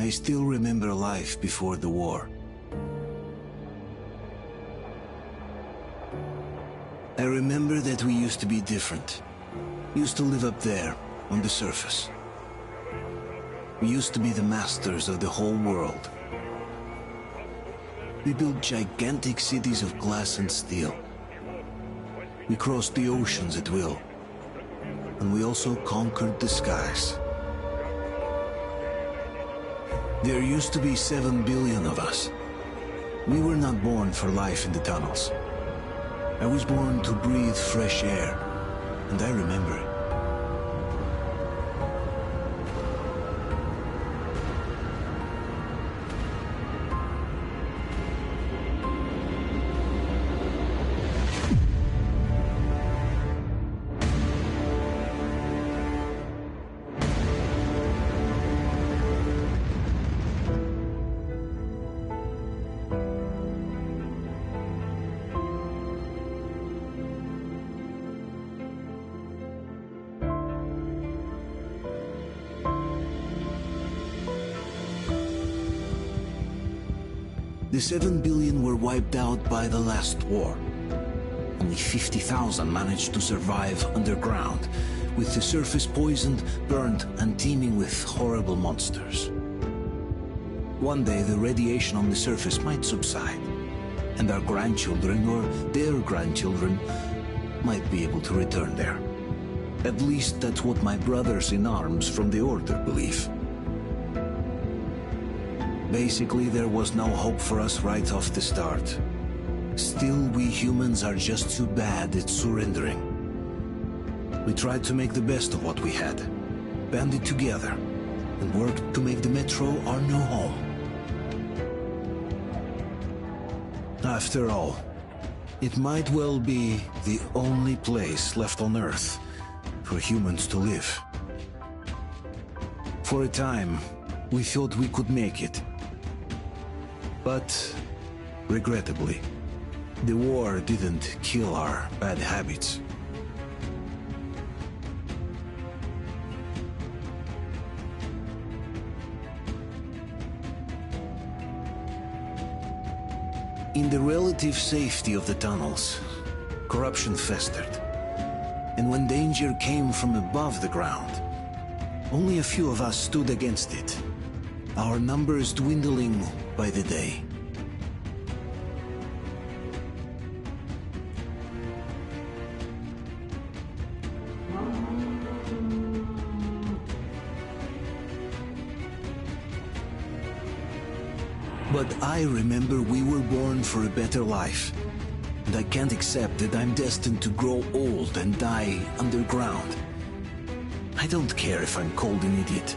I still remember life before the war. I remember that we used to be different. Used to live up there, on the surface. We used to be the masters of the whole world. We built gigantic cities of glass and steel. We crossed the oceans at will. And we also conquered the skies. There used to be 7 billion of us. We were not born for life in the tunnels. I was born to breathe fresh air, and I remember it. The 7 billion were wiped out by the last war. Only 50,000 managed to survive underground, with the surface poisoned, burned, and teeming with horrible monsters. One day the radiation on the surface might subside, and our grandchildren or their grandchildren might be able to return there. At least that's what my brothers in arms from the Order believe. Basically, there was no hope for us right off the start. Still, we humans are just too bad at surrendering. We tried to make the best of what we had, banded together, and worked to make the Metro our new home. After all, it might well be the only place left on Earth for humans to live. For a time, we thought we could make it. But, regrettably, the war didn't kill our bad habits. In the relative safety of the tunnels, corruption festered. And when danger came from above the ground, only a few of us stood against it, our numbers dwindling by the day. But I remember we were born for a better life, and I can't accept that I'm destined to grow old and die underground. I don't care if I'm called an idiot.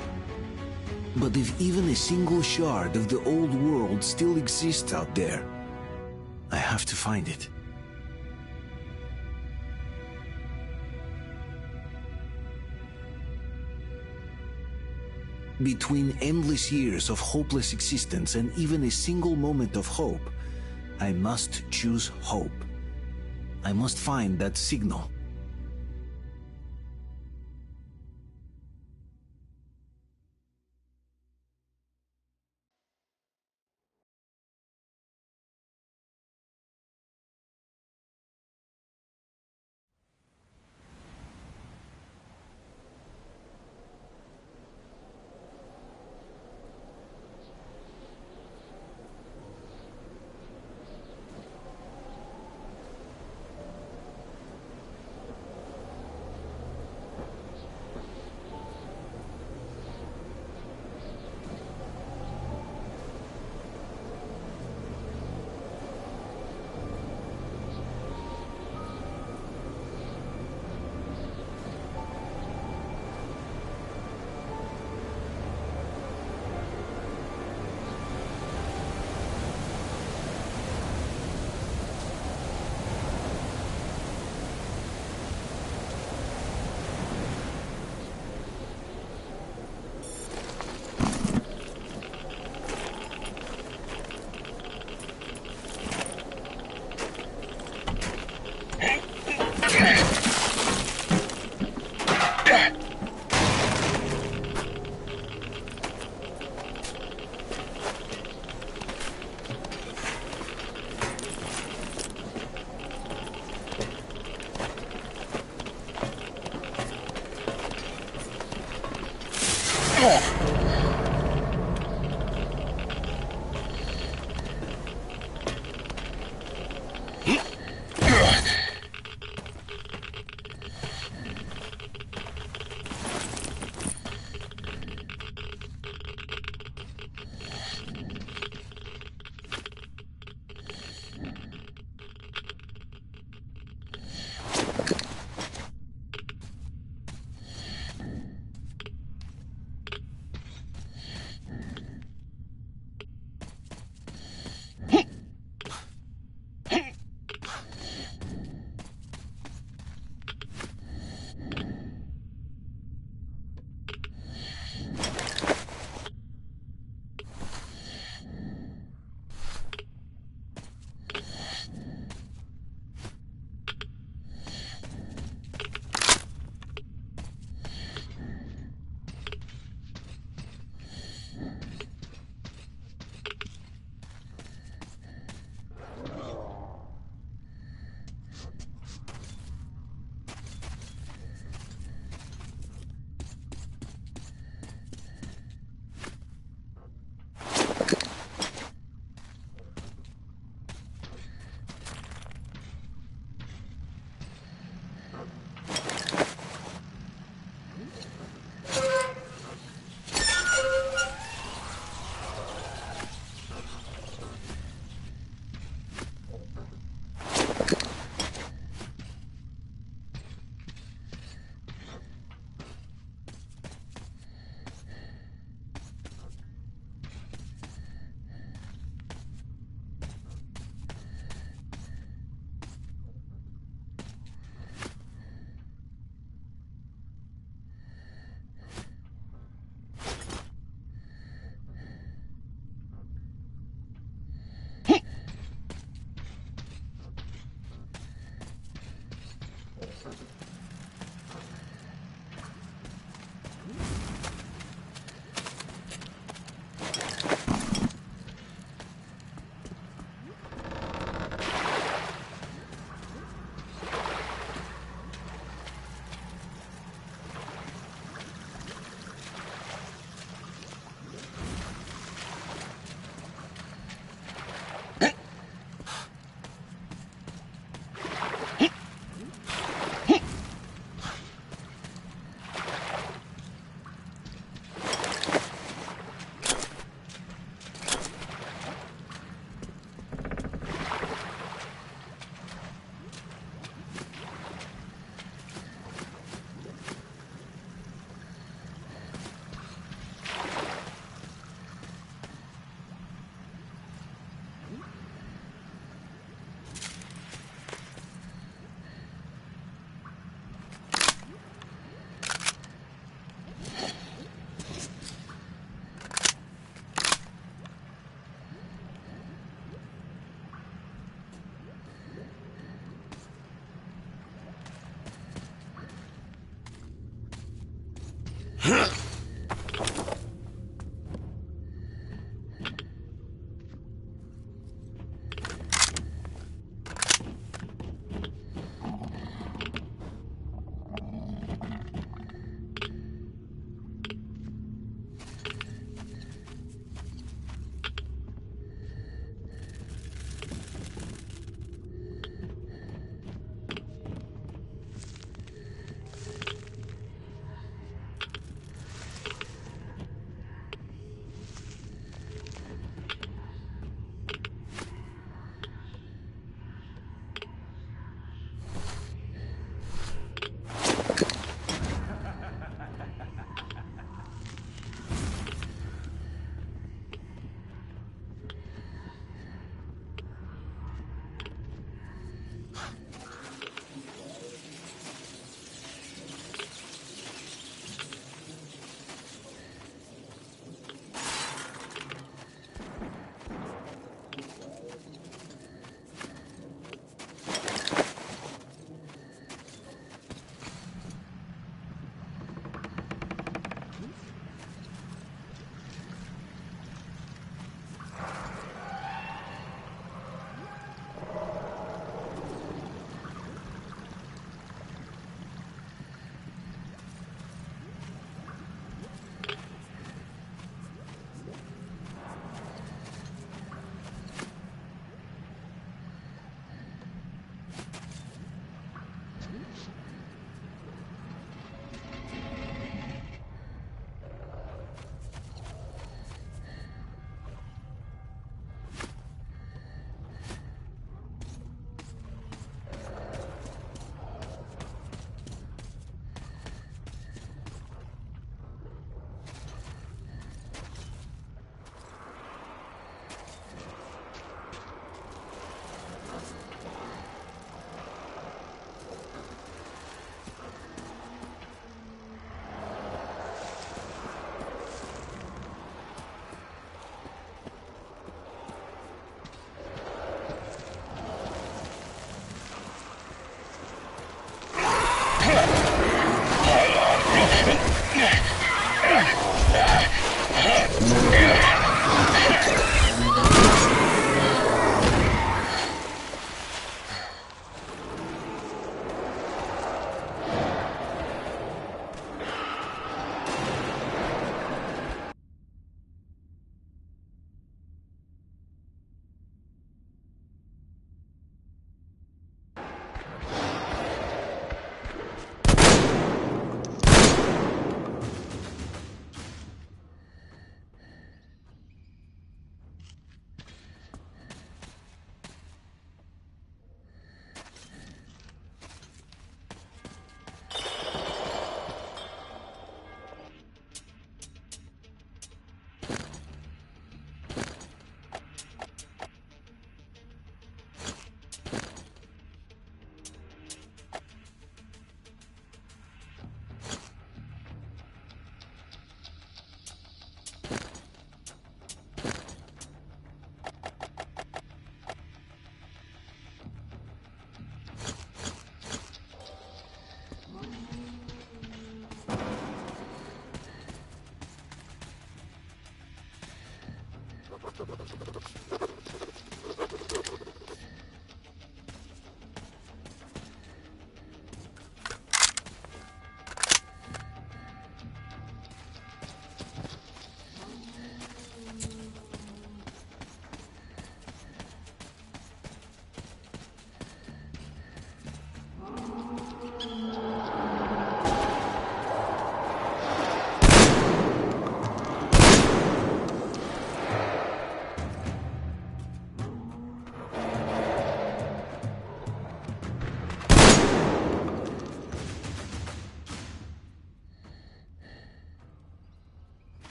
But if even a single shard of the old world still exists out there, I have to find it. Between endless years of hopeless existence and even a single moment of hope, I must choose hope. I must find that signal.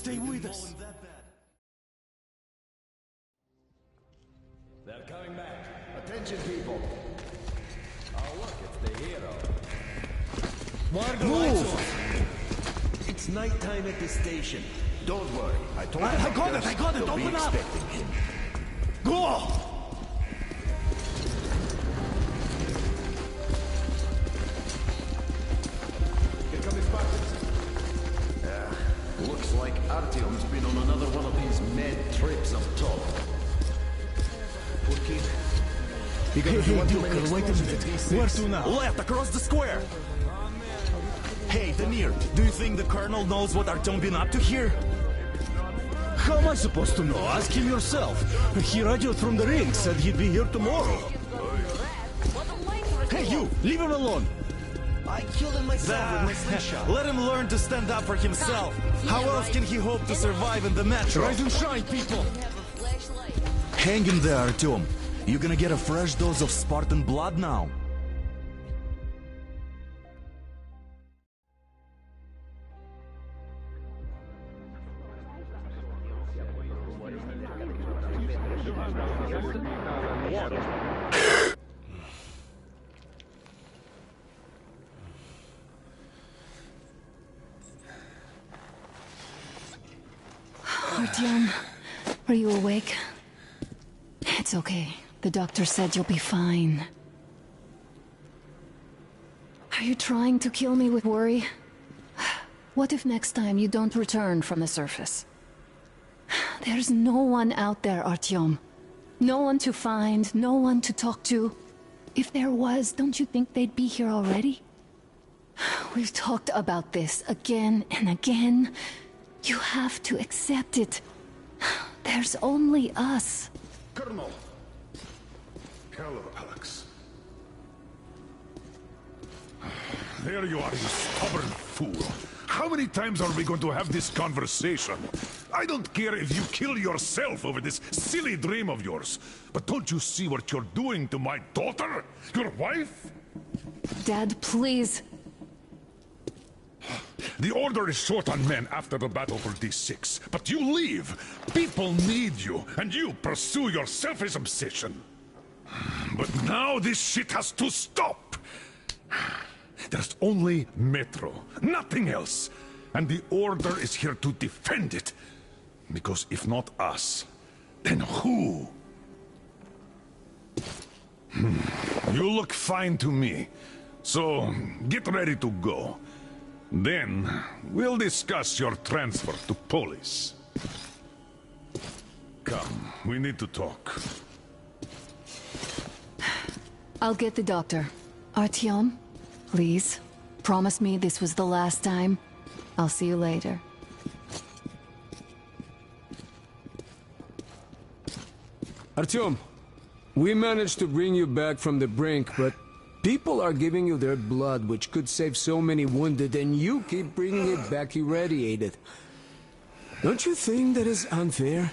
Stay with us. They're coming back. Attention, people. Oh, look, it's the hero. Move! It's nighttime at the station. Don't worry. I told I got it! I got it! they'll be Open up! expecting him. Go! Here come his buttons. Looks like Artyom's been on another one of his mad trips up top. Hey, Duke, wait a minute. Where to now? Left, across the square! Hey, Demir, do you think the Colonel knows what Artyom been up to here? How am I supposed to know? Ask him yourself. He radioed from the ring, said he'd be here tomorrow. Hey, you! Leave him alone! I killed him myself with my slingshot. Let him learn to stand up for himself. How else can he hope to survive in the metro? Rise and shine, people! Hang in there, Artyom. You're gonna get a fresh dose of Spartan blood now. Artyom, are you awake? It's okay. The doctor said you'll be fine. Are you trying to kill me with worry? What if next time you don't return from the surface? There's no one out there, Artyom. No one to find, no one to talk to. If there was, don't you think they'd be here already? We've talked about this again and again. You have to accept it. There's only us. Colonel! Hello, Alex. There you are, you stubborn fool. How many times are we going to have this conversation? I don't care if you kill yourself over this silly dream of yours. But don't you see what you're doing to my daughter? Your wife? Dad, please. The Order is short on men after the battle for D6, but you leave. People need you, and you pursue your selfish obsession. But now this shit has to stop. There's only Metro, nothing else. And the Order is here to defend it. Because if not us, then who? You look fine to me, so get ready to go. Then, we'll discuss your transfer to Polis. Come, we need to talk. I'll get the doctor. Artyom, please, promise me this was the last time. I'll see you later. Artyom, we managed to bring you back from the brink, but people are giving you their blood, which could save so many wounded, and you keep bringing it back irradiated. Don't you think that is unfair?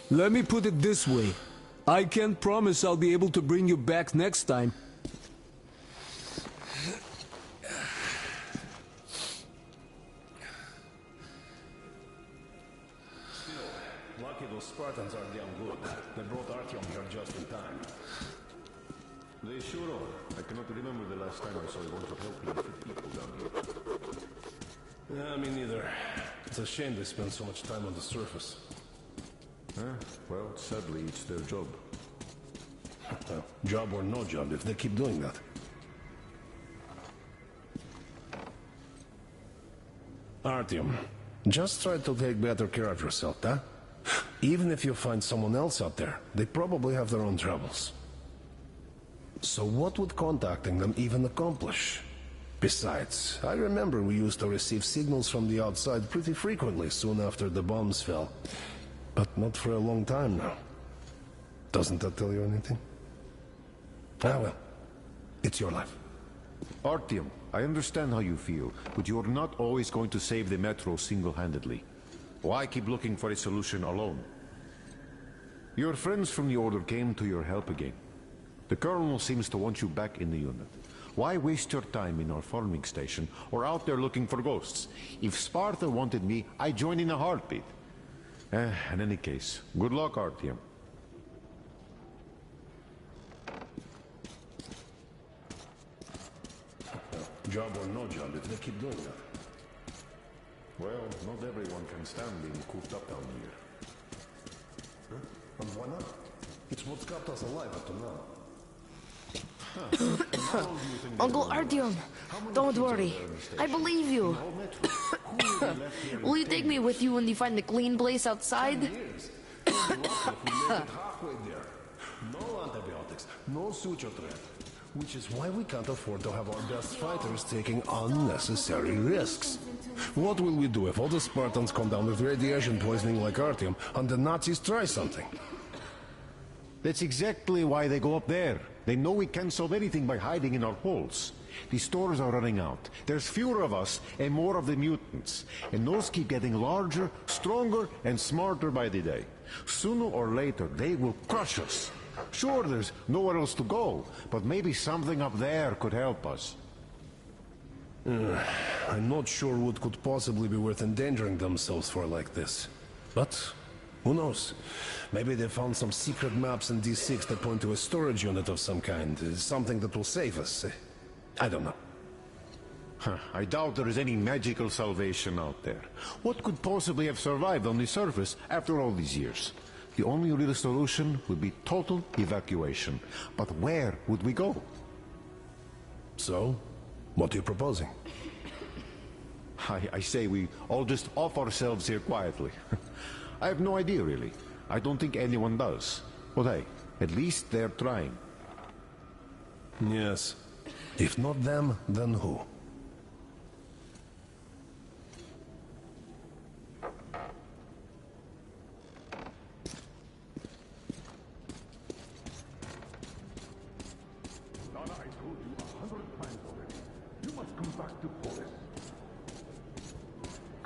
Let me put it this way. I can't promise I'll be able to bring you back next time. Still, lucky those Spartans are damn good. They brought Artyom here just in time. They sure are. I cannot remember the last time I saw a bunch of helping people down here. Yeah, me neither. It's a shame they spend so much time on the surface. Well, sadly, it's their job. Job or no job, if they keep doing that. Artyom, just try to take better care of yourself, huh? Even if you find someone else out there, they probably have their own troubles. So what would contacting them even accomplish? Besides, I remember we used to receive signals from the outside pretty frequently soon after the bombs fell. But not for a long time now. Doesn't that tell you anything? Ah well, it's your life. Artyom, I understand how you feel, but you're not always going to save the Metro single-handedly. Why keep looking for a solution alone? Your friends from the Order came to your help again. The Colonel seems to want you back in the unit. Why waste your time in our farming station or out there looking for ghosts? If Sparta wanted me, I'd join in a heartbeat. In any case, good luck, Artyom. Job or no job, if they keep doing that. Well, not everyone can stand being cooped up down here. And why not? It's what's kept us alive up to now. Uncle Artyom, don't worry. I believe you. Will you take me with you when you find the clean place outside? Halfway there. No antibiotics, no suture thread. Which is why we can't afford to have our best fighters taking unnecessary risks. What will we do if all the Spartans come down with radiation poisoning like Artyom and the Nazis try something? That's exactly why they go up there. They know we can't solve anything by hiding in our holes. The stores are running out. There's fewer of us and more of the mutants. And those keep getting larger, stronger, and smarter by the day. Sooner or later, they will crush us. Sure, there's nowhere else to go, but maybe something up there could help us. I'm not sure what could possibly be worth endangering themselves for like this. But who knows? Maybe they found some secret maps in D6 that point to a storage unit of some kind. Something that will save us. I don't know. I doubt there is any magical salvation out there. What could possibly have survived on the surface after all these years? The only real solution would be total evacuation. But where would we go? So, what are you proposing? I say we all just off ourselves here quietly. I have no idea, really. I don't think anyone does. But hey, at least they're trying. Yes. If not them, then who?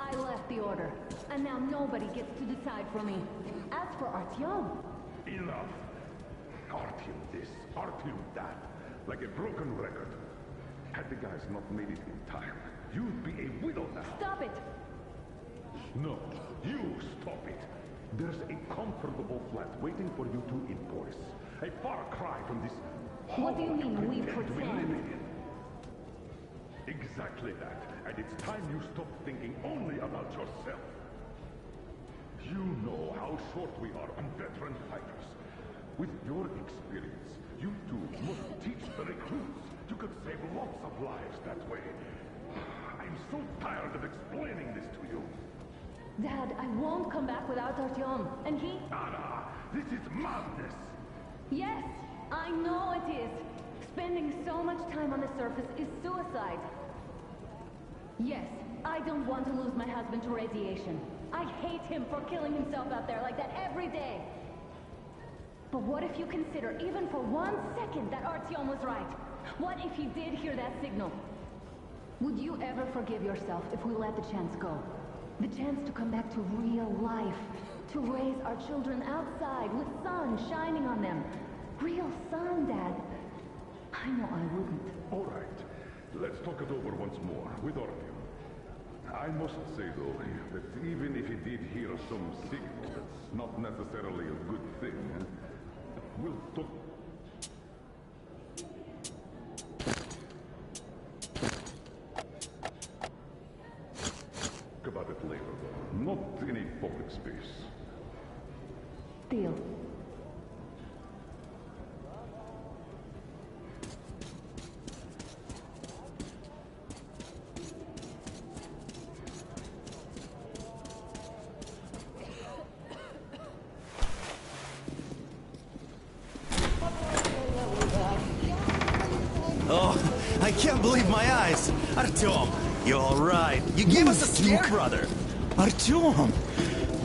I left the order, and now nobody gets to decide for me. As for Artyom... Enough! Artyom this, Artyom that. Like a broken record. Had the guys not made it in time, you'd be a widow now. Stop it! No, you stop it. There's a comfortable flat waiting for you two in Boris. A far cry from this... What do you mean, we pretend we pretend? live in. Exactly that. And it's time you stop thinking only about yourself. You know how short we are on veteran fighters. With your experience, you two must teach the recruits. You could save lots of lives that way. I'm so tired of explaining this to you. Dad, I won't come back without Artyom, and he... Anna, this is madness. Yes, I know it is. Spending so much time on the surface is suicide. Yes, I don't want to lose my husband to radiation. I hate him for killing himself out there like that every day. But what if you consider, even for 1 second, that Artyom was right? What if he did hear that signal? Would you ever forgive yourself if we let the chance go? The chance to come back to real life. To raise our children outside with sun shining on them. Real sun, Dad. I know I wouldn't. All right, let's talk it over once more with Artyom. I must say, though, that even if he did hear some signal, that's not necessarily a good thing. We'll talk... about it later, though. Not in a public space. Deal. Oh, I can't believe my eyes. Artyom, you all right? You gave us a scare, brother. Artyom!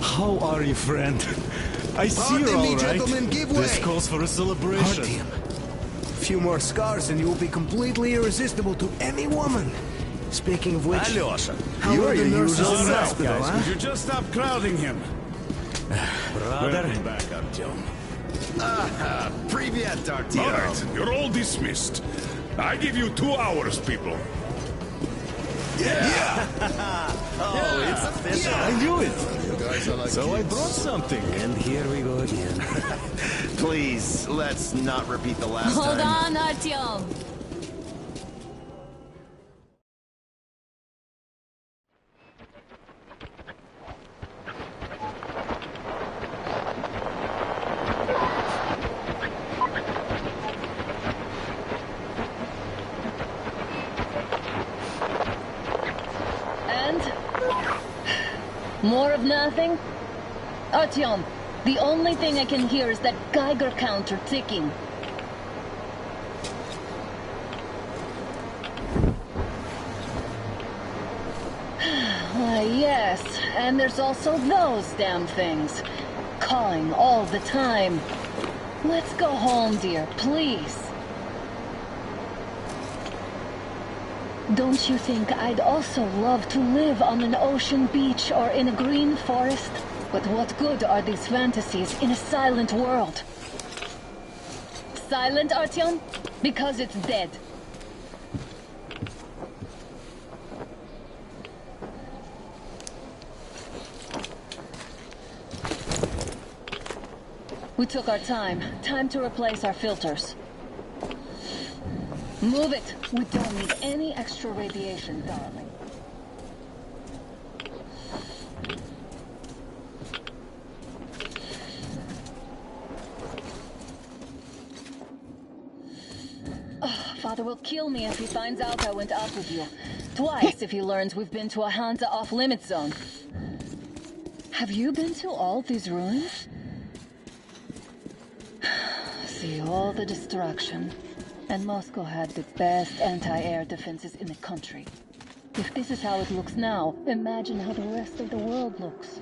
How are you, friend? I see you're all right. Gentlemen, give way. This calls for a celebration. Artyom. A few more scars and you will be completely irresistible to any woman. Speaking of which... Alyosha, how you are are the your nurses usual in the self, hospital, guys. huh? Could you just stop crowding him? Brother. Welcome back, Artyom. Привет, Artyom. All right, you're all dismissed. I give you 2 hours, people. Yeah. Oh, it's official. Yeah, I knew it. You guys are like So I kids. brought something. And here we go again. Please, let's not repeat the last Hold time. on, Artyom. More of nothing? Artyom, the only thing I can hear is that Geiger counter ticking. yes, and there's also those damn things. Calling all the time. Let's go home, dear, please. Don't you think I'd also love to live on an ocean beach or in a green forest? But what good are these fantasies in a silent world? Silent, Artyom? Because it's dead. We took our time. Time to replace our filters. Move it! We don't need any extra radiation, darling. Oh, Father will kill me if he finds out I went out with you. Twice if he learns we've been to a Hansa off-limit zone. Have you been to all these ruins? See all the destruction. And Moscow had the best anti-air defenses in the country. If this is how it looks now, imagine how the rest of the world looks.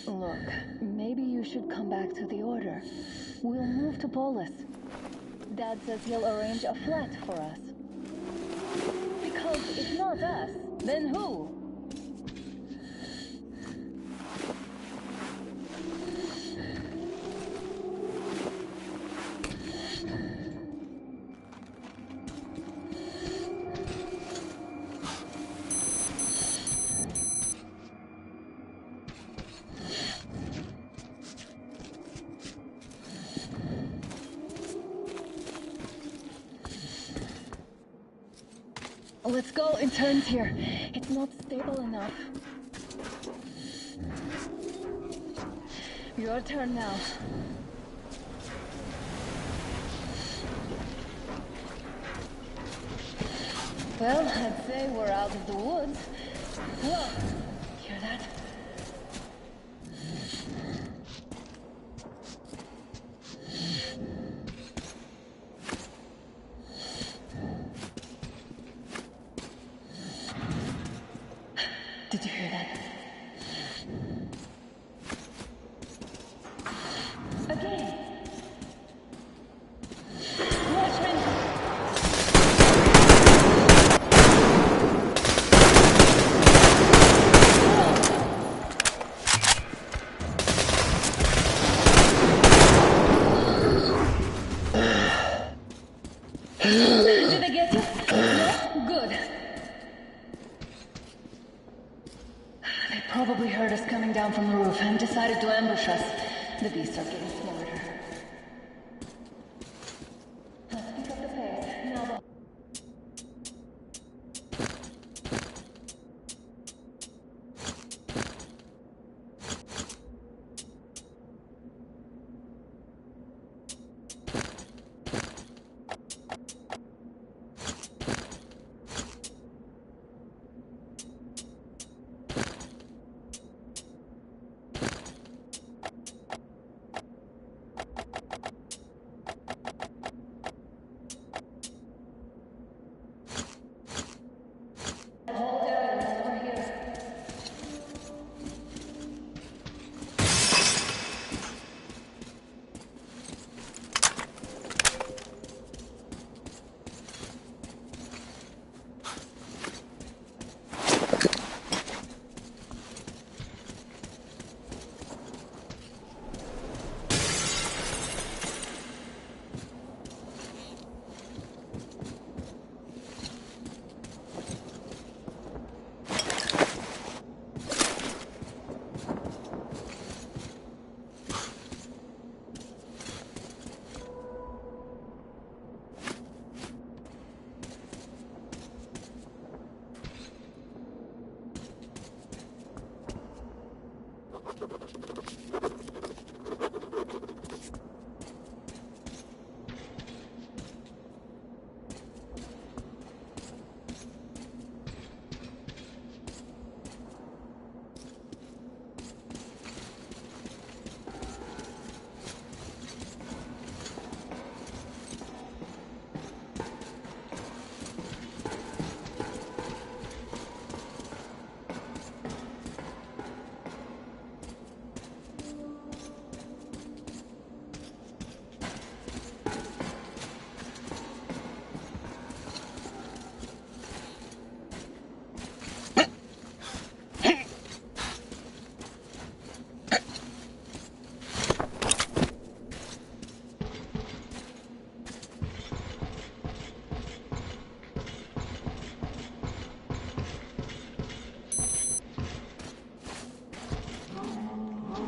Look, maybe you should come back to the Order. We'll move to Polis. Dad says he'll arrange a flat for us. Because if not us, then who? Let's go, it turns here. It's not stable enough. Your turn now. Well, I'd say we're out of the woods. Whoa, hear that? Did you hear that? Again. Watchmen! Did I get you? No? Good. They probably heard us coming down from the roof and decided to ambush us. The beasts are getting smarter. Let's pick up the pace. Now the...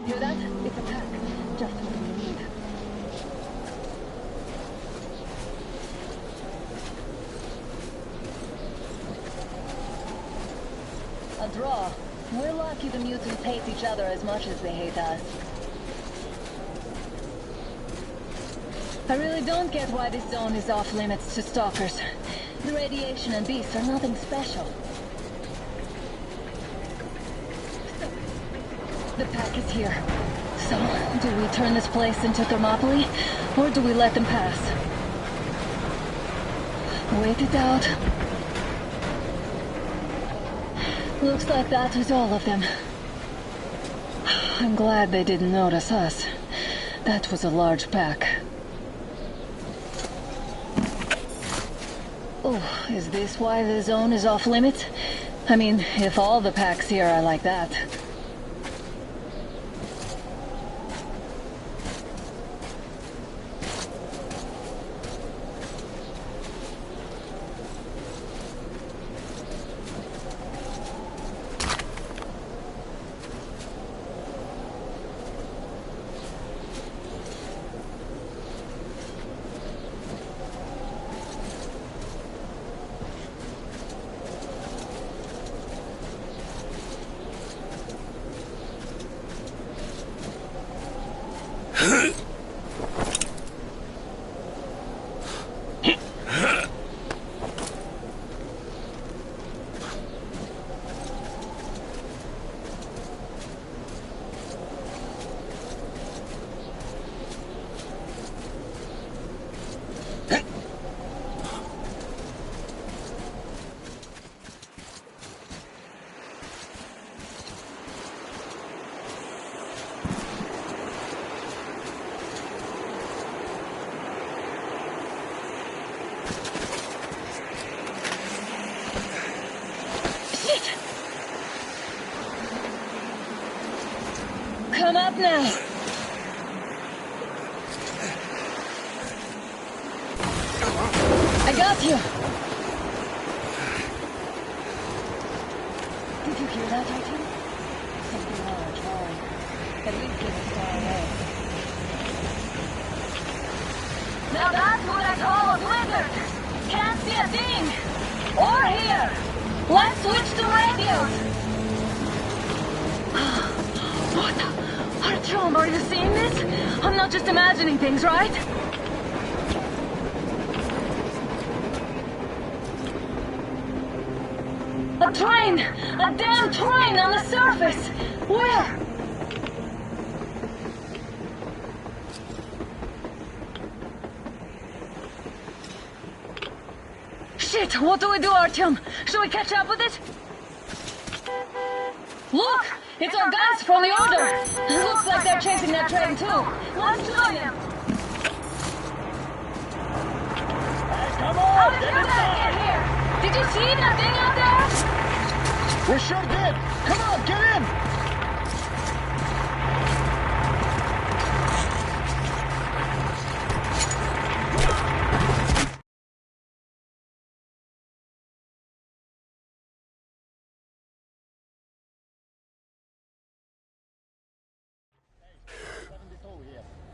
Hear that? It's a pack. Just what we need. A draw. We're lucky the mutants hate each other as much as they hate us. I really don't get why this zone is off limits to stalkers. The radiation and beasts are nothing special. The pack is here. So, do we turn this place into Thermopylae, or do we let them pass? Wait it out. Looks like that was all of them. I'm glad they didn't notice us. That was a large pack. Oh, is this why the zone is off limits? I mean, if all the packs here are like that. Come up now. I got you. Did you hear that, Artyom? Something large, roaring. At least get us far away. Now that's what I call a blizzard. Can't see a thing. Or hear. Let's switch to radios. What? Artyom, are you seeing this? I'm not just imagining things, right? A train! A damn train on the surface! Where? Shit! What do we do, Artyom? Should we catch up with it? Look! It's our guys from the Order! Looks like they're chasing that train too! Let's join them! Hey, come on! How did you guys get here? Did you see that thing out there? We sure did! Come on, get in!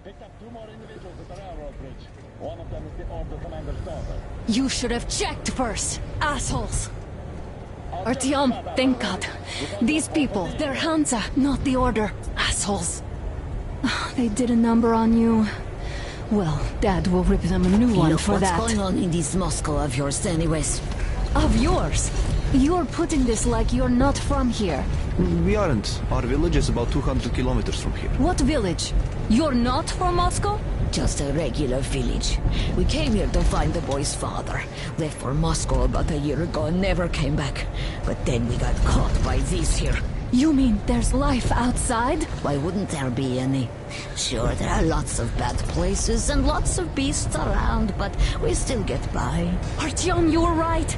Picked up 2 more individuals at the railroad bridge. One of them is the Order commander's daughter. You should have checked first, assholes! Artyom, thank God. These people, they're Hansa, not the Order. assholes. They did a number on you. Well, Dad will rip them a new one Look, for that. what's going on in this Moscow of yours anyways? Of yours? You're putting this like you're not from here. We aren't. Our village is about 200 kilometers from here. What village? You're not from Moscow? Just a regular village. We came here to find the boy's father. Left for Moscow about a year ago and never came back. But then we got caught by these here. You mean there's life outside? Why wouldn't there be any? Sure, there are lots of bad places and lots of beasts around, but we still get by. Artyom, you were right.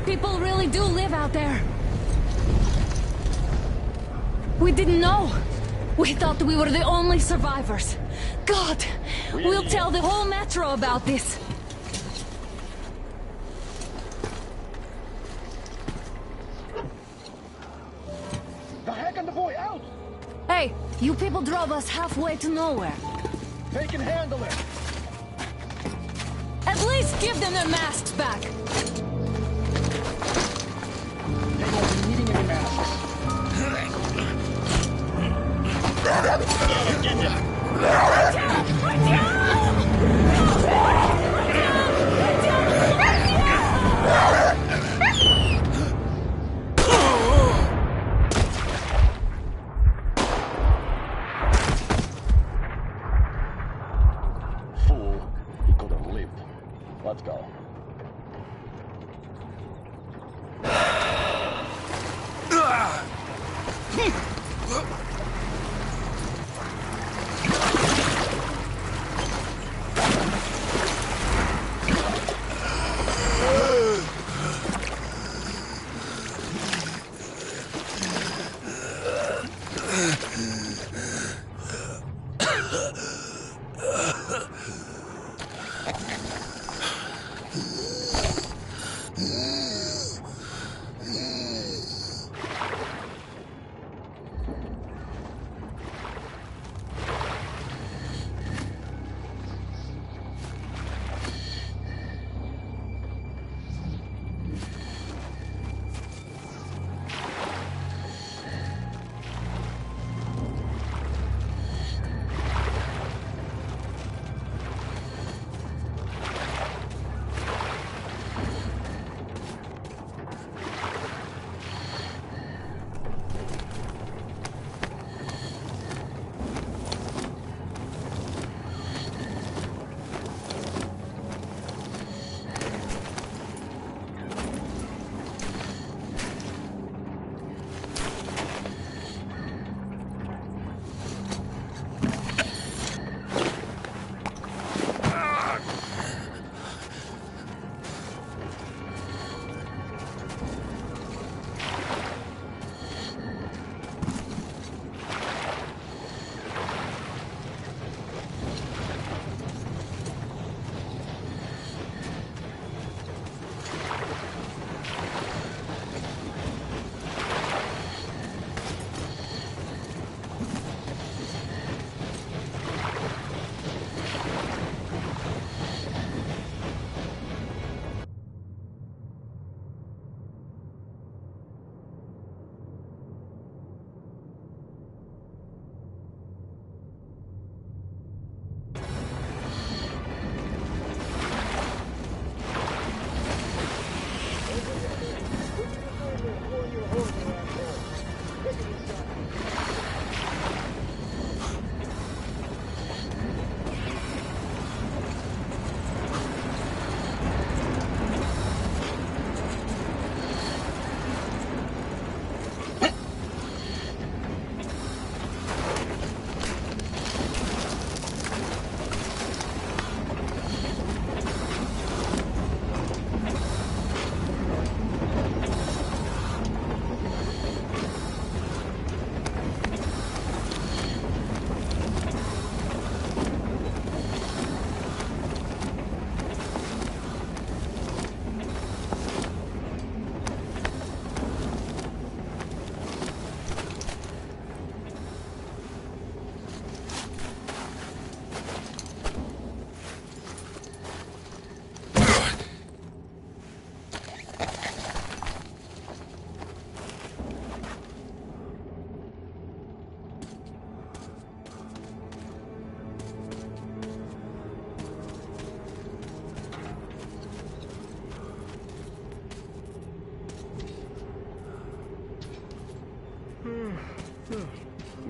People really do live out there. We didn't know. We thought we were the only survivors. God, we'll tell the whole metro about this. The heck and the boy out! Hey, you people drove us halfway to nowhere. They can handle it. At least give them their masks back. They won't be needing any masks. Fool, he could have lived. Let's go.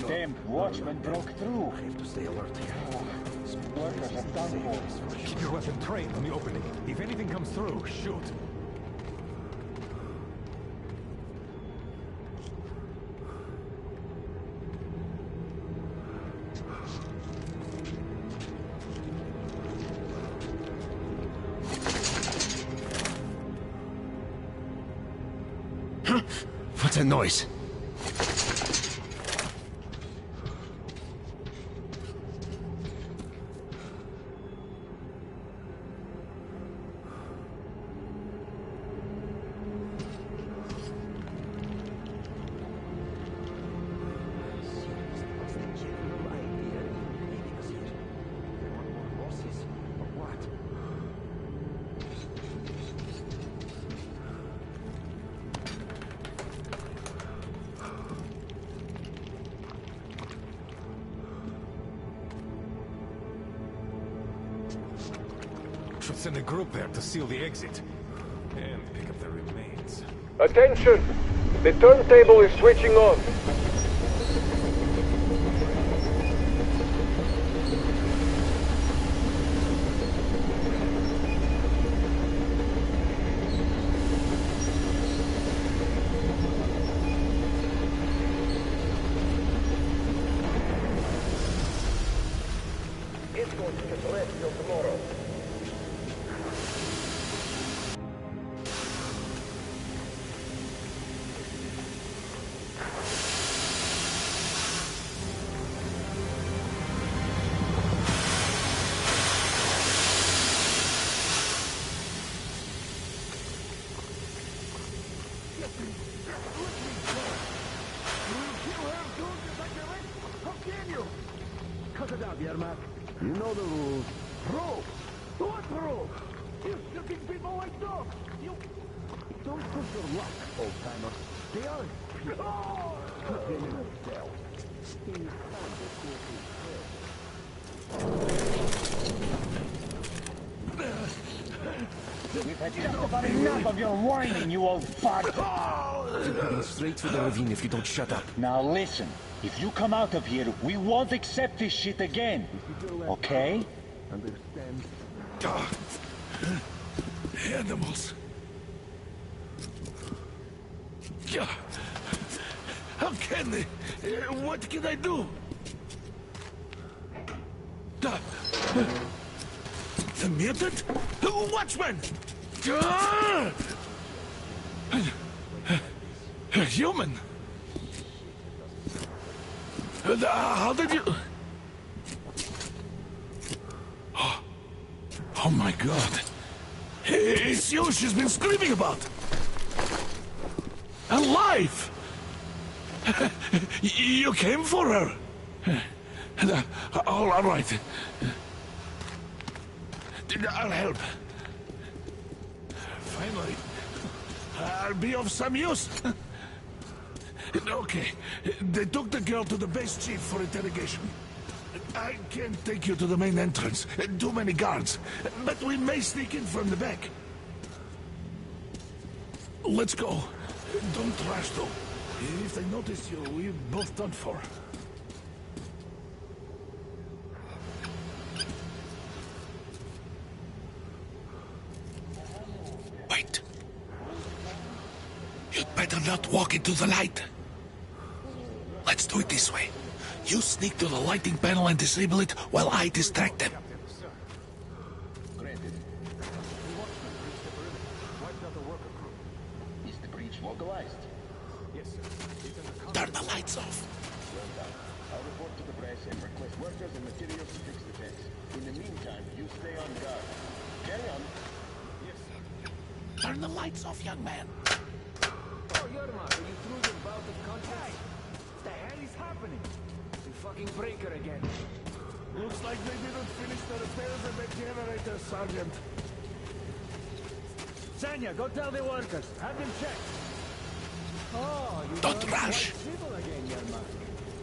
Damn watchman broke through. I have to stay alert here. Workers have done for. Keep your weapon trained on the opening. If anything comes through, shoot. What's that noise? Should send a group there to seal the exit. And pick up the remains. Attention! The turntable is switching on. It's going to get rest till tomorrow. Cut it out, Yermak. You know the rules. Proof! What proof? You're shooting people like dogs! You... Don't push your luck, old-timer. They aren't... Oh! Put him in a cell. We've had just about enough of your whining, you old fart! You're heading straight for the ravine if you don't shut up. Now listen. If you come out of here, we won't accept this shit again. Okay? Understand? Animals. Yeah. How can they? What can I do? The mutant? Watchman! A human? How did you... Oh my God. It's you she's been screaming about. Alive! You came for her. All right. I'll help. Finally, I'll be of some use. Okay, they took the girl to the base chief for interrogation. I can't take you to the main entrance. Too many guards. But we may sneak in from the back. Let's go. Don't rush, though. If they notice you, we're both done for. Wait. You'd better not walk into the light. Let's do it this way. You sneak to the lighting panel and disable it while I distract them. Is the breach localized? Yes, sir. Turn the lights off. I'll report to the press and request workers and materials to fix the fence. In the meantime, you stay on guard. Carry on. Yes, sir. Turn the lights off, young man. Oh, Yermak, are you through your bout of contact? What the hell is happening? The fucking breaker again. Looks like they didn't finish the repairs of the generator, Sergeant. Sanya, go tell the workers. Have them check. Oh, you Don't rush. civil again, Yermak.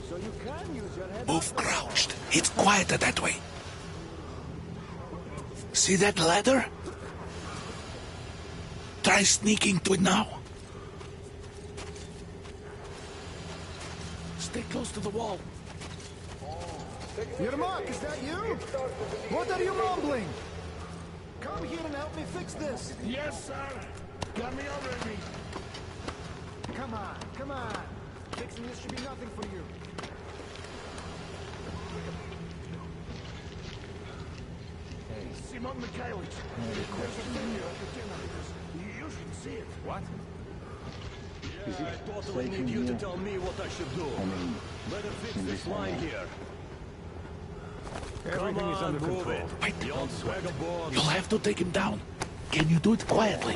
So you can use your head. Move crouched. It's quieter that way. See that ladder? Try sneaking to it now. Stay close to the wall. Yermak, is that you? What are you mumbling? Come here and help me fix this. Yes, sir. Got me already. Come on, come on. Fixing this should be nothing for you. Simon Mikhailich. There's a failure at the generators. You should see it. What? Yeah, I totally need you to tell me what I should do. Better fix this line here. Everything is under move control. it. Wait. Don't swag a bomb. You'll have to take him down. Can you do it quietly?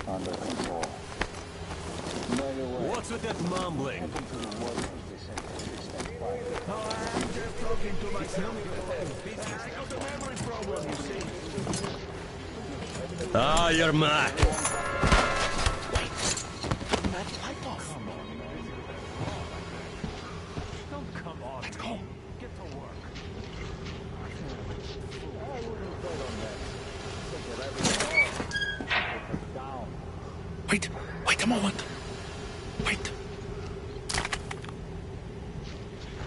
Under control. What's with that mumbling? I'm just talking to myself. I got a memory problem, you see. Ah, you're mad. Light off. Don't come on. Let's go. Get to work. Wait a moment. Wait.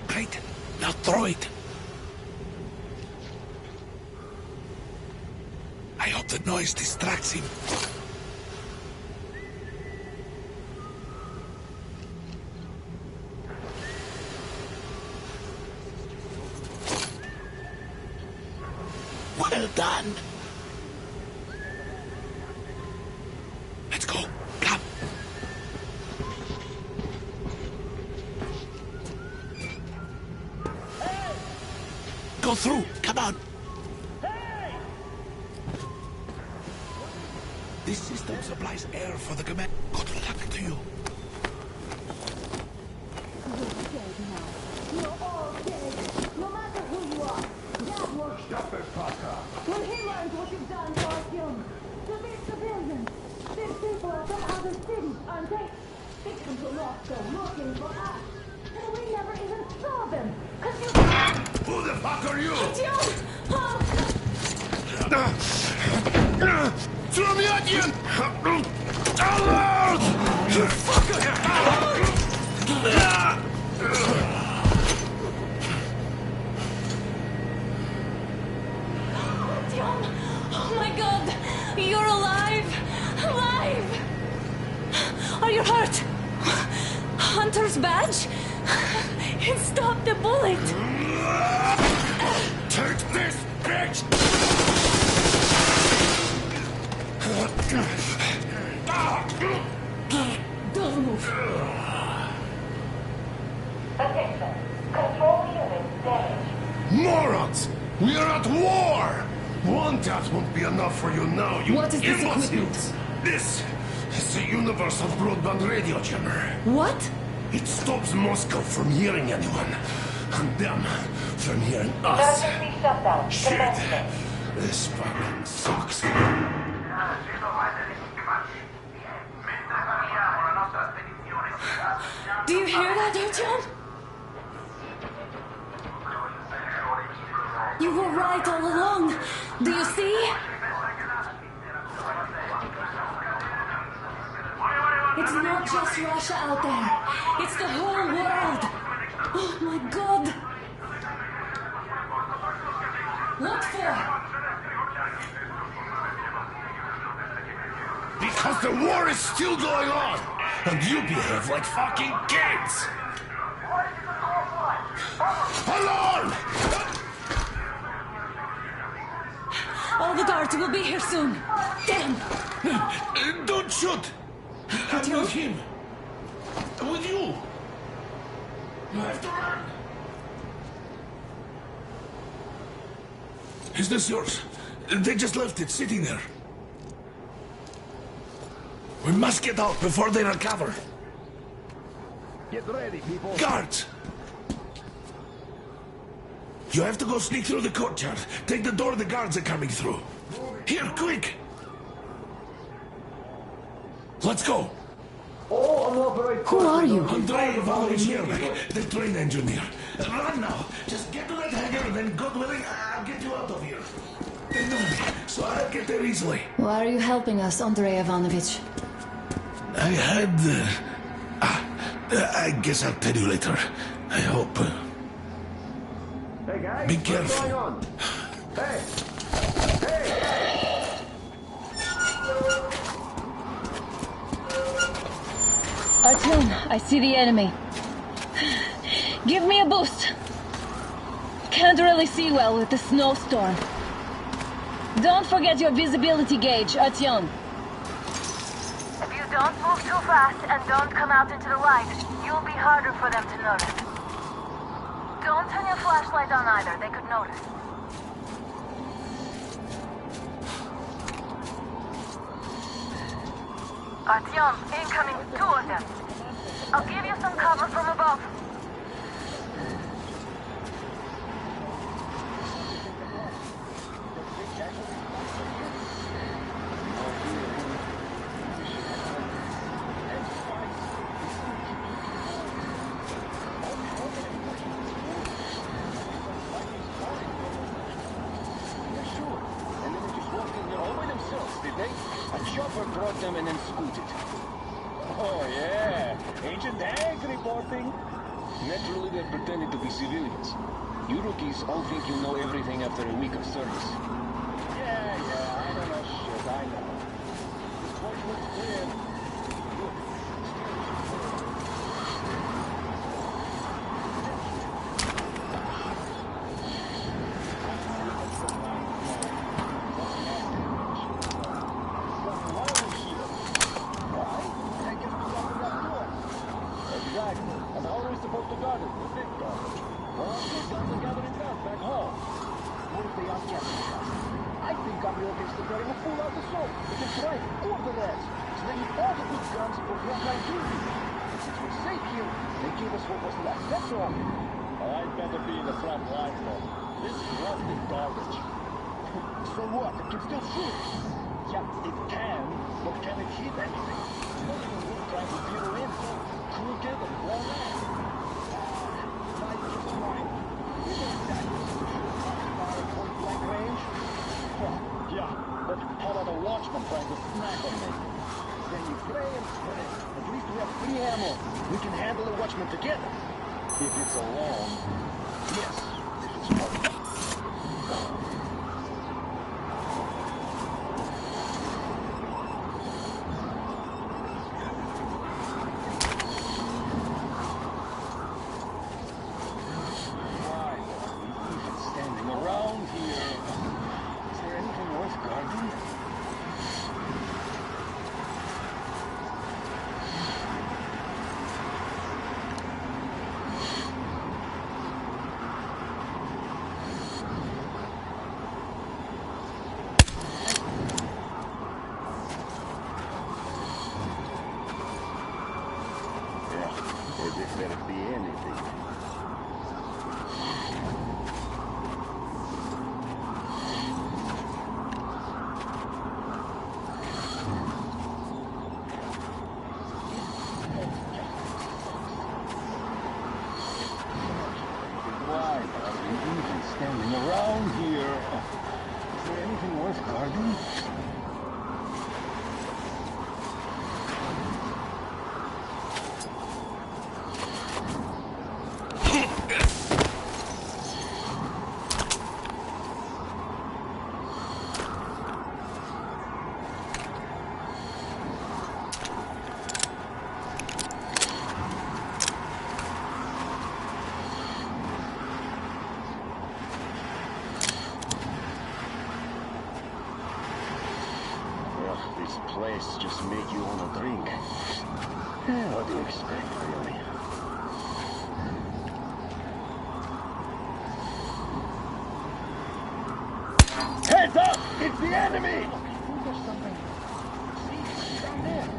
Great. Now throw it. I hope the noise distracts him. Well done. Let's go. Come. Go through. Come on. This system supplies air for the command. Good luck to you. You're all dead. No matter who you are. That was... Stop it, Parker. When he learns what you've done to our young, to these civilians, these people are from other cities, aren't they? Victims were lost, though, looking for us. And we never even saw them. Cause you... Who the fuck are you? Throw me at you! You fucker! Artyom! Oh my god! You're alive! Alive! Are you hurt? Hunter's badge? It stopped the bullet! Take this, bitch! Don't move! Attention. Control unit damaged. Morons! We are at war! One tap won't be enough for you now, you What is this imbeciles! equipment? This is a universal broadband radio jammer. What? It stops Moscow from hearing anyone, and them from hearing us. Emergency shutdown. Shit! Commencement. This fucking sucks. Do you hear that, Artyom? You were right all along. Do you see? It's not just Russia out there. It's the whole world. Oh my god. What for? Because the war is still going on, and you behave like fucking kids! Alarm! All the guards will be here soon. Damn. Don't shoot! I'm with him. With you. You have to run. Is this yours? They just left it sitting there. We must get out before they recover. Get ready, people. Guards! You have to go sneak through the courtyard. Take the door the guards are coming through. Here, quick! Let's go! Who are you? Andrei Ivanovich Yermak, the train engineer. Run now. Just get to that hangar, and then, God willing, I'll get you out of here. They know me, so I'll get there easily. Why are you helping us, Andrei Ivanovich? I had... I guess I'll tell you later. I hope. Hey guys, Be what's careful. going on? Hey! Artyom, I see the enemy. Give me a boost. Can't really see well with the snowstorm. Don't forget your visibility gauge, Artyom. If you don't move too fast and don't come out into the light, you'll be harder for them to notice. Don't turn your flashlight on either, they could notice. Artyom, incoming, 2 of them. I'll give you some cover from above. Them and then scooted. Oh yeah, Agent Ag reporting. Naturally, they're pretending to be civilians. You rookies all think you know everything after a week of service. Yeah, I don't know shit, I know. This place looks clear. Look. I'd better be in the front line, though. This is rusted garbage. So what? It can still shoot? Yeah, it can, but can it hit anything? Not even worth trying to zero in. Crooked and blown out. Try to just try. You know exactly fire at point blank range? Well, yeah, but how about a watchman trying to snack on me? Then you pray and pray. At least we have free ammo. We can handle the watchman together. If it's alone, yes. If it's not. Why are we even standing around here? Is there anything worth guarding? As if there'd be anything. Why are we even standing around here? Is there anything worth guarding? This place just make you want to drink. What do you expect, really? Heads up! It's the enemy! I think there's something. See, down there.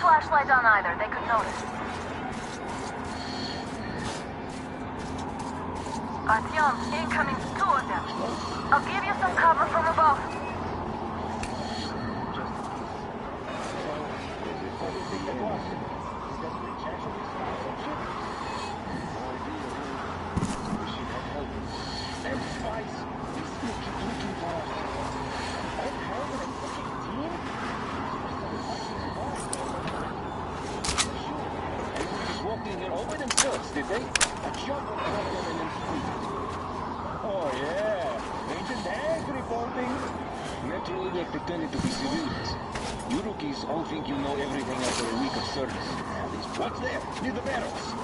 flashlight on either, they could notice. Artyom, incoming, 2 of them. I'll give you some cover from above. Oh yeah, Agent Hank reporting. Naturally, they're pretending to be civilians. You rookies all think you know everything after a week of service. At least what's there? Near the barrels.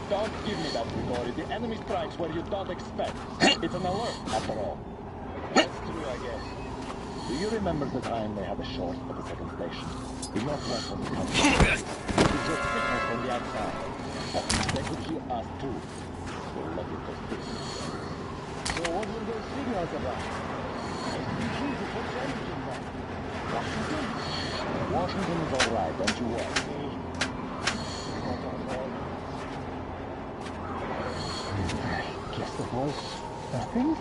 Don't give me that, Grigori. The enemy strikes where you don't expect. It's an alert, after all. That's true, I guess. Do you remember the time they had a short at the second station? The northwest of the country. We could just signals from the outside. But they could hear us too. So let it just be. So what were those signals about? Washington? Washington is alright, don't you worry. Guess the was nothing?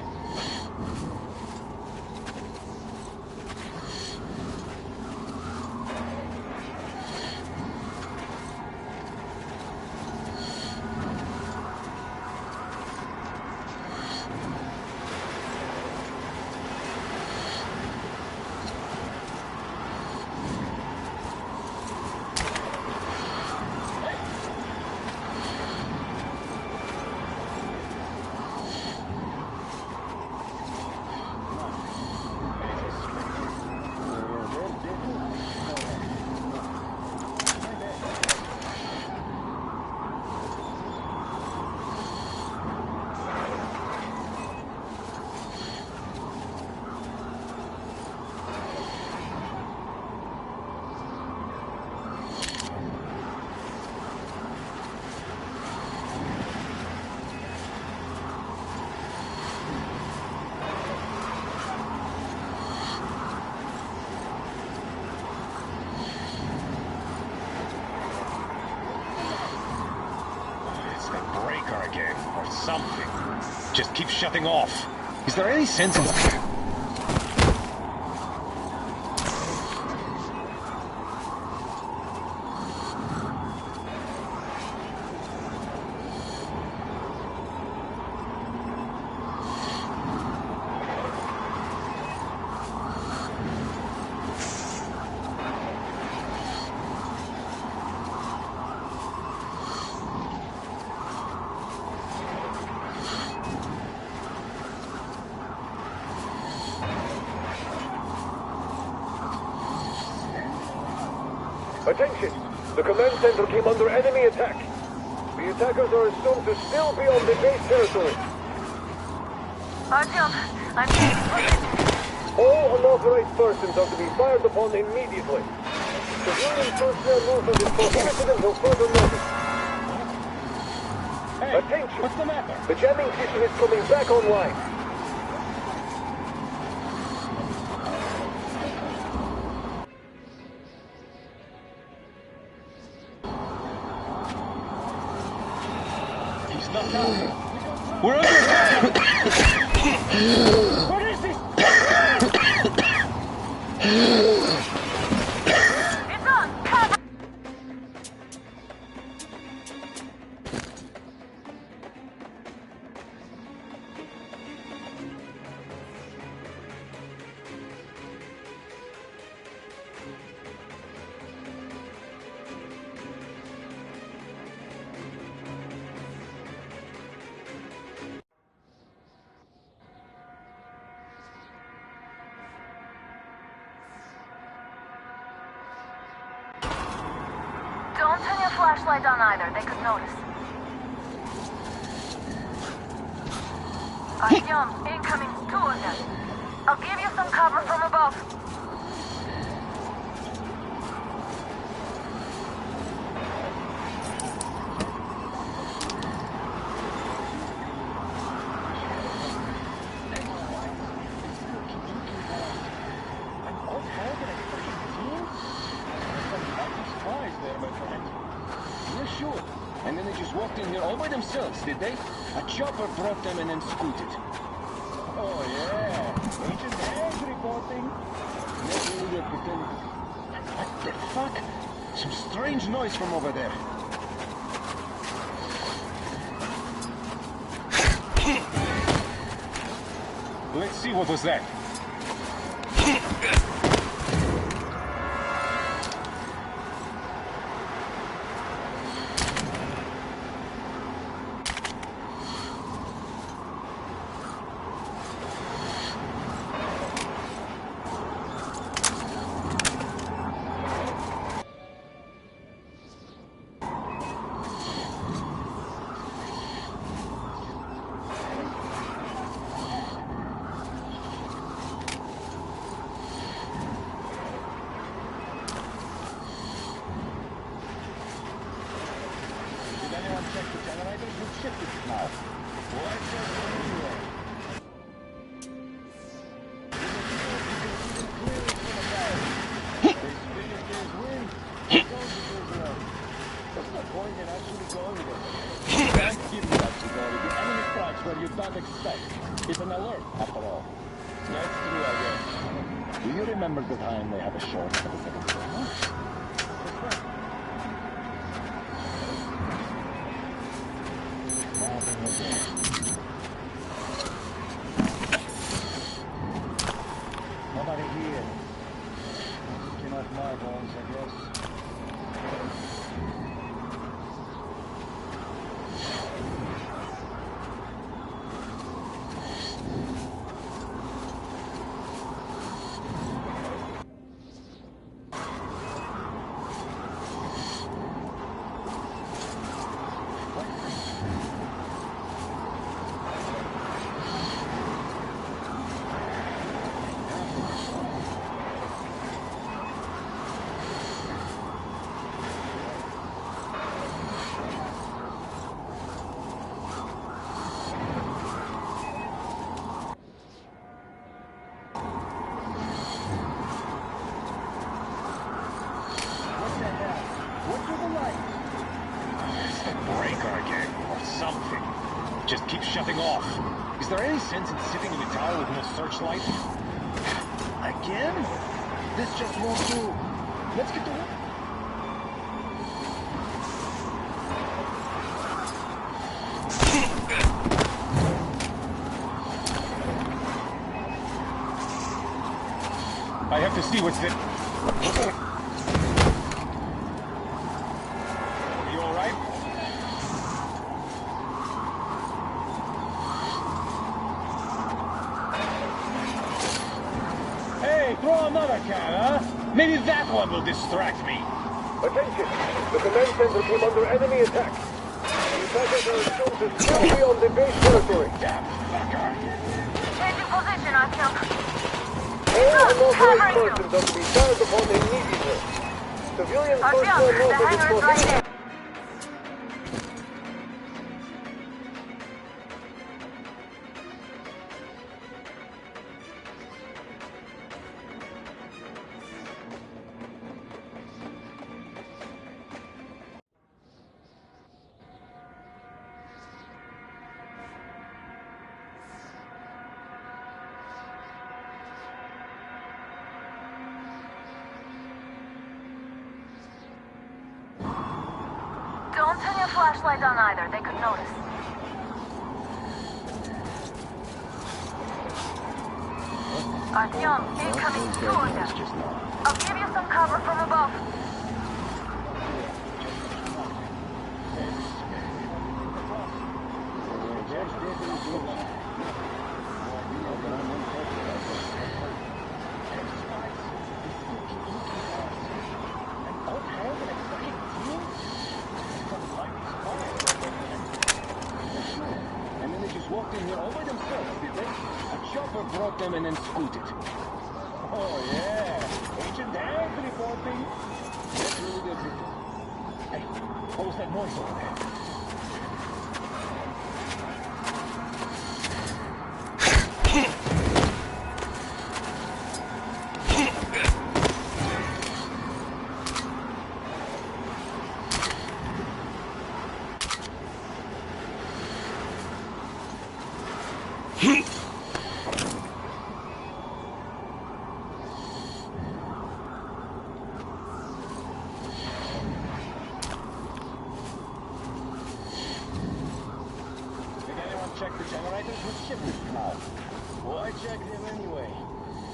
Something. Just keep shutting off. Is there any sense in... Attention! The command center came under enemy attack. The attackers are assumed to still be on the base territory. Artyom, I'm safe. All unauthorized persons are to be fired upon immediately. Civilian personnel movement is prohibited until further notice. Attention! What's the matter? The jamming system is coming back online. He's knocked out. We're under attack! What is this? It's on! Cover! Don't turn your flashlight on either, they could notice. Artyom, incoming, 2 of them. I'll give you some cover from above. Sure. And then they just walked in here all by themselves, did they? A chopper brought them and then scooted. Oh, yeah. Agent Hands reporting. Never really pretend. What the fuck? Some strange noise from over there. Let's see what was that. It's an alert, after all. That's true, I guess. Do you remember the time they had a short for the second time? Nobody here. Skin off my bones, I guess. Just keep shutting off. Is there any sense in sitting in a tower with no searchlight? Again? This just won't do. Let's get to work. I have to see what's there. You all right? Hey, throw another can, huh? Maybe that one will distract me. Attention! The command center came under enemy attack. The attackers are assumed to still be on the base territory. Damn fucker! Changing position, Artyom. All unauthorized persons are to be fired upon immediately. Civilian personnel Artyom, the movement is hangar is right prohibited. there. flashlight on either. They could notice. Artyom, incoming. Two of them. I'll give you some cover from above. And then they just walked in here all by themselves, did they? A chopper brought them and then scooted. Oh, yeah. Ancient hands reporting. That's really good. Hey, what was that noise over there? Check the generators with shipment cloud. Why check them anyway?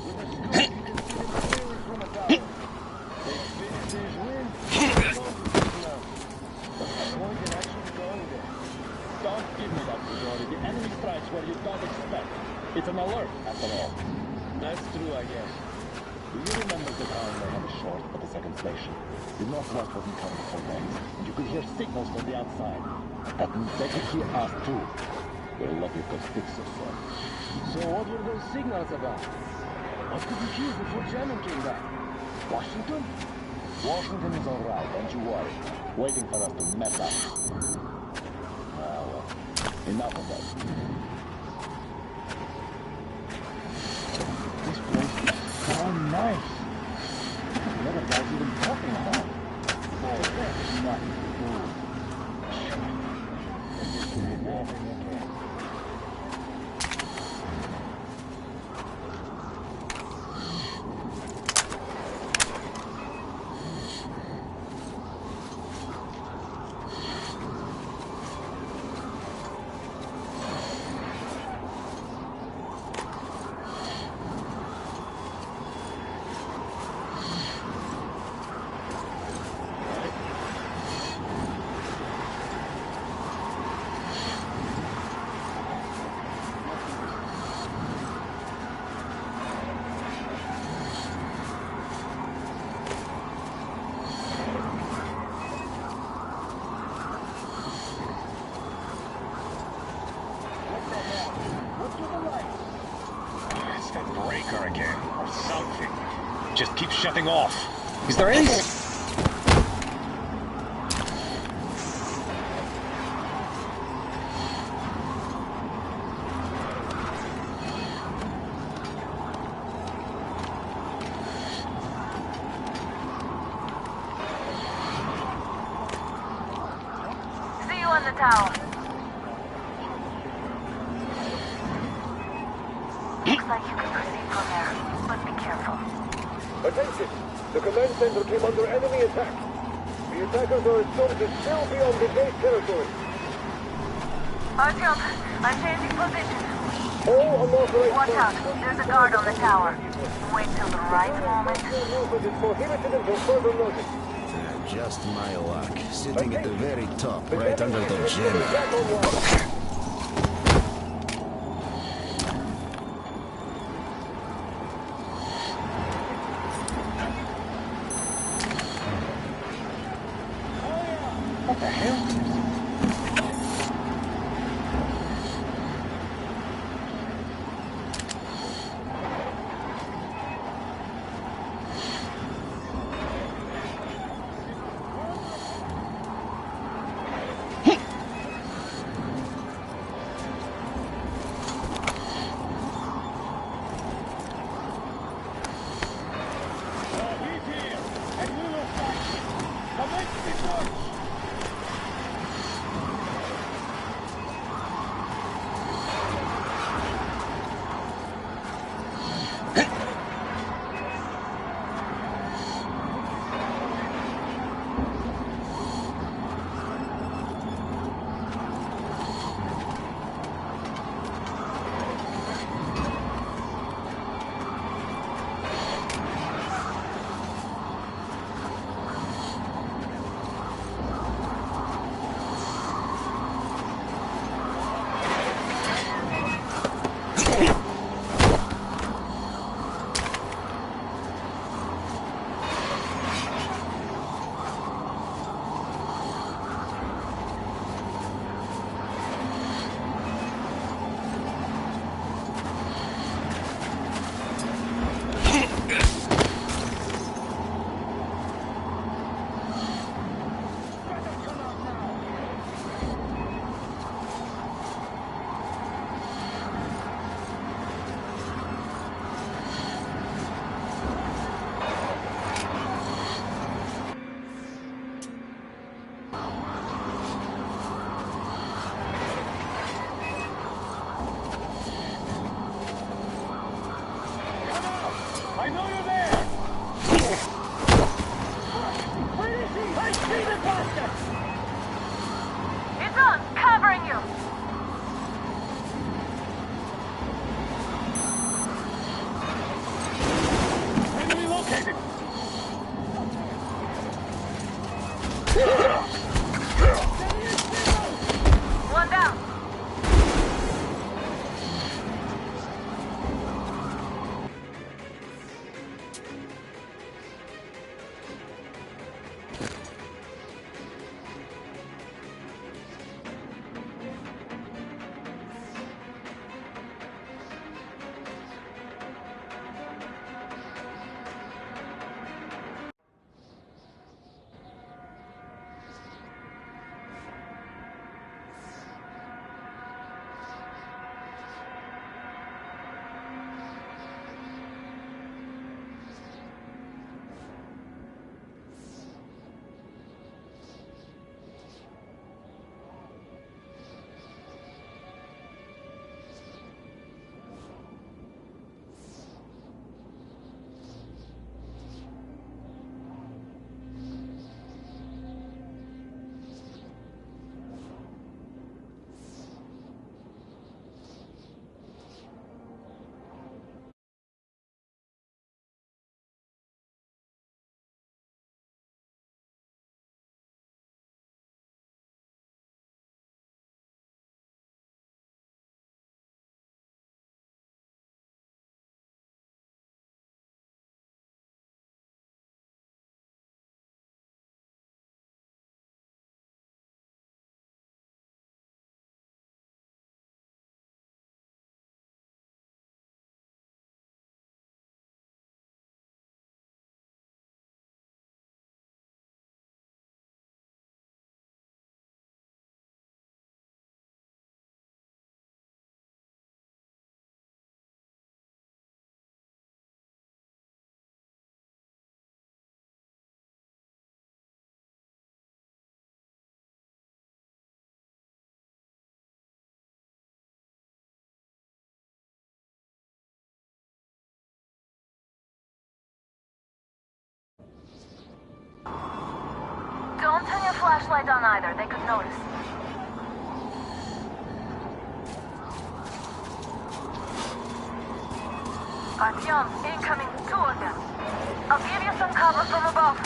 With a scope, you can see them clearly from a tower. They finish these wind, but the point in actually going there. Don't give me that, Grigori. The enemy strikes where you don't expect. It's an alert, after all. That's true, I guess. Do you remember the time they had a short at the second station? The northwest wasn't covered for days, and you could hear signals from the outside. That means they could hear us too. They're lucky because fix us up. So what were those signals about? What could we hear before German came back? Washington? Washington is alright, don't you worry. Waiting for us to mess up. Well, enough of that. This place is so nice. The other guy's even talking, huh? Boy, that's nothing to do. This will be nothing again. Again, or something. Just keep shutting off. Is there any... See you on the tower. Looks like you can proceed from there, but be careful. Attention! The command center came under enemy attack. The attackers are assumed to still be on the base territory. Artyom, I'm changing position. All unauthorized... Watch out, there's a guard on the tower. Wait till the right moment. It's prohibited until further notice. Just my luck. Sitting at the very top, right under the gem. What the hell? I know you're there! Where is he? I see the bastard! It's on! Covering you! Enemy located! One down! Don't turn your flashlight on either, they could notice. Artyom, incoming, 2 of them. I'll give you some cover from above.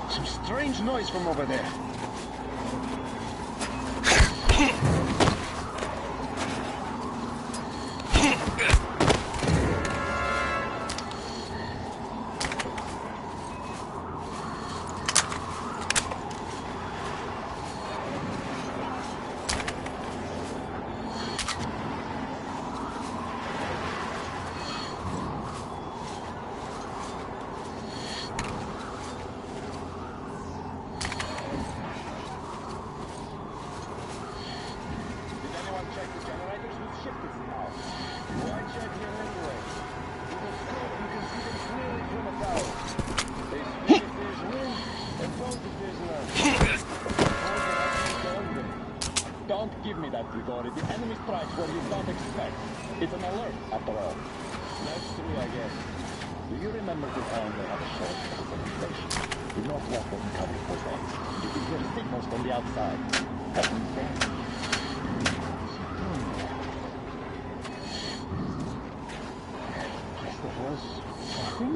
Some strange noise from over there. Don't give me that, Grigori. The enemy strikes where you don't expect. It's an alert, after all. That's true, I guess. Do you remember the time they had a short station? The northwest wasn't covered for days. You could hear signals from the outside. And then... I guess there was nothing?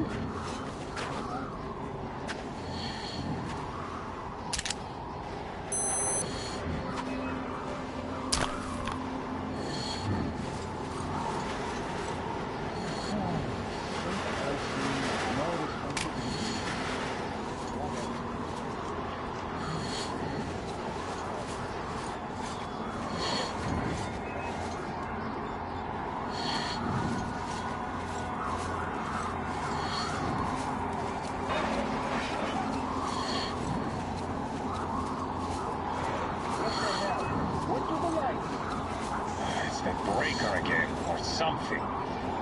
something.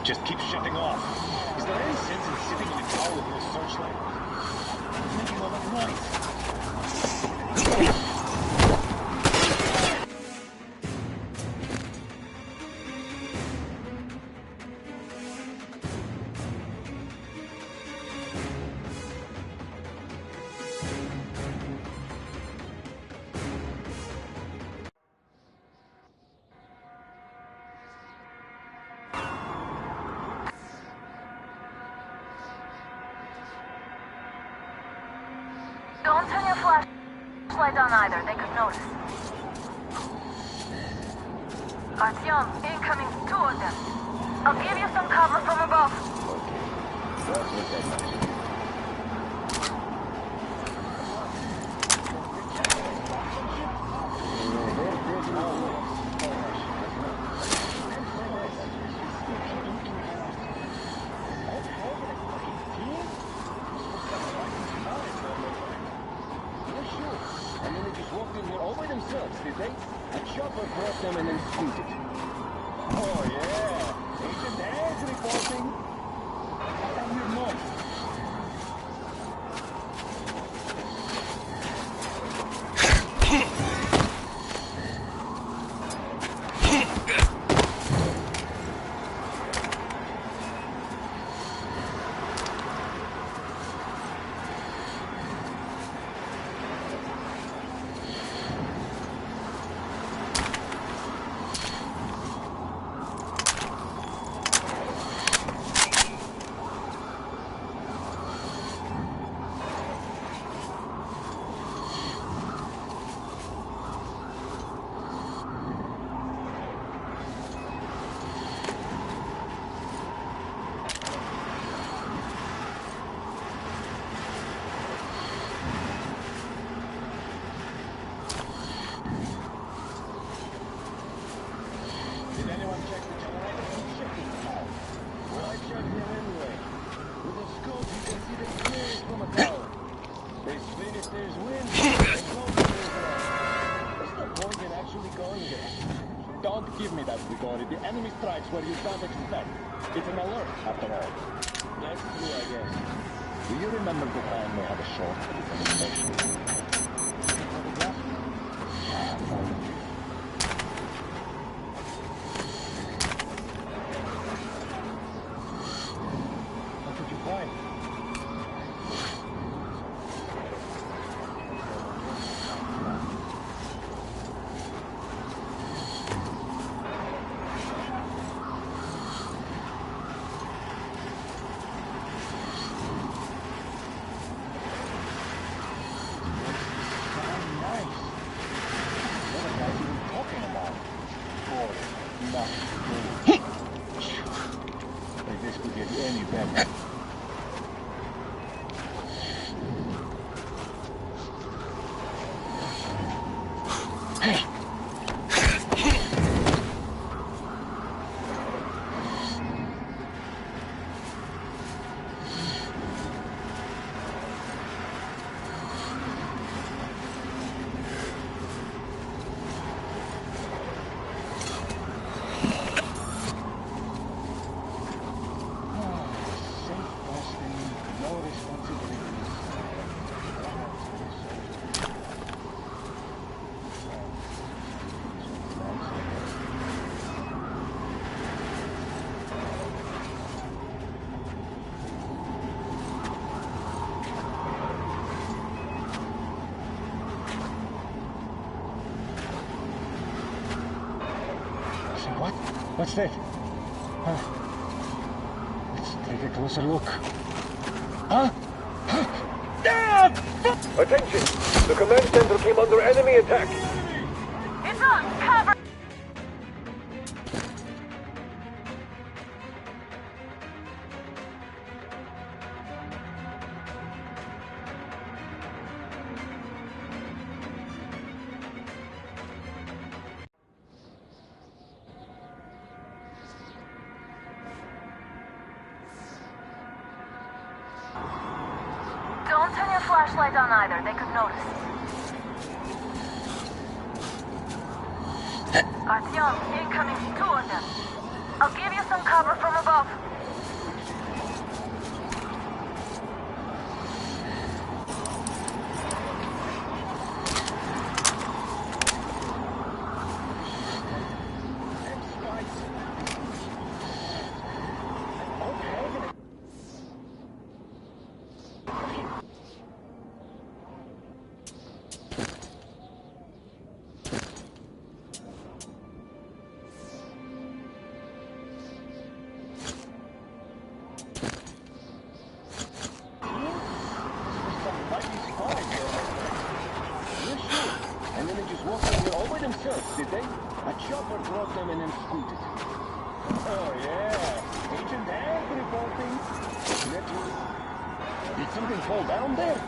Just keep shutting off. Is there any sense in sitting in a tower with no searchlight? What's making all that noise? Don't turn your flashlight on either, they could notice. Artyom, incoming, 2 of them. I'll give you some cover from above. And then they just walked in here all by themselves, did they? A chopper brought them and then scooted. Oh yeah, Agent Hands reporting. What a weird noise. Did anyone check the generator? Well, I checked here anyway. With a scope, you can see them clearly from a tower. They spin if there's wind, and close if there's air. What's the point in actually going there? Don't give me that, Grigori. The enemy strikes where you don't expect. It's an alert, after all. That's true, I guess. Do you remember the time we had a short presentation? Photograph? Yeah, I found it. Like this could get any better. What? What's that? Let's take a closer look. Huh? Attention! The command center came under enemy attack. It's on! Cover! Don't turn your flashlight on either, they could notice. Artyom, incoming, 2 of them. I'll give you some cover from above. Did they? A chopper brought them in and scooted. Oh, yeah. Agent Ag reporting. Did something fall down there?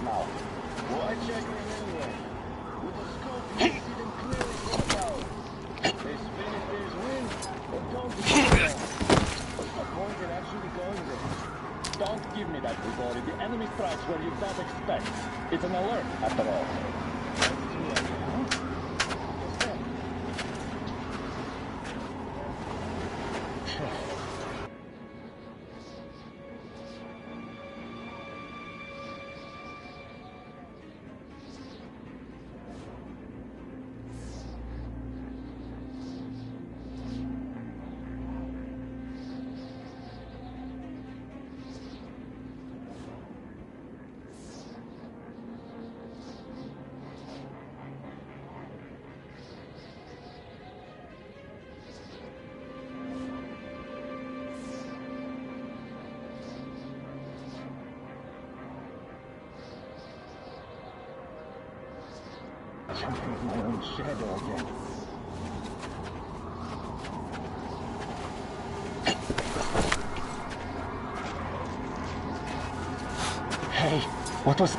Now, why check them anyway? With the scope, you can see them clearly from above. They spin if there's wind, but don't spin them. What's the point in actually going there? Don't give me that, Grigori. The enemy strikes where you don't expect. It's an alert, after all. Jumping in my own shadow again. Hey, what was...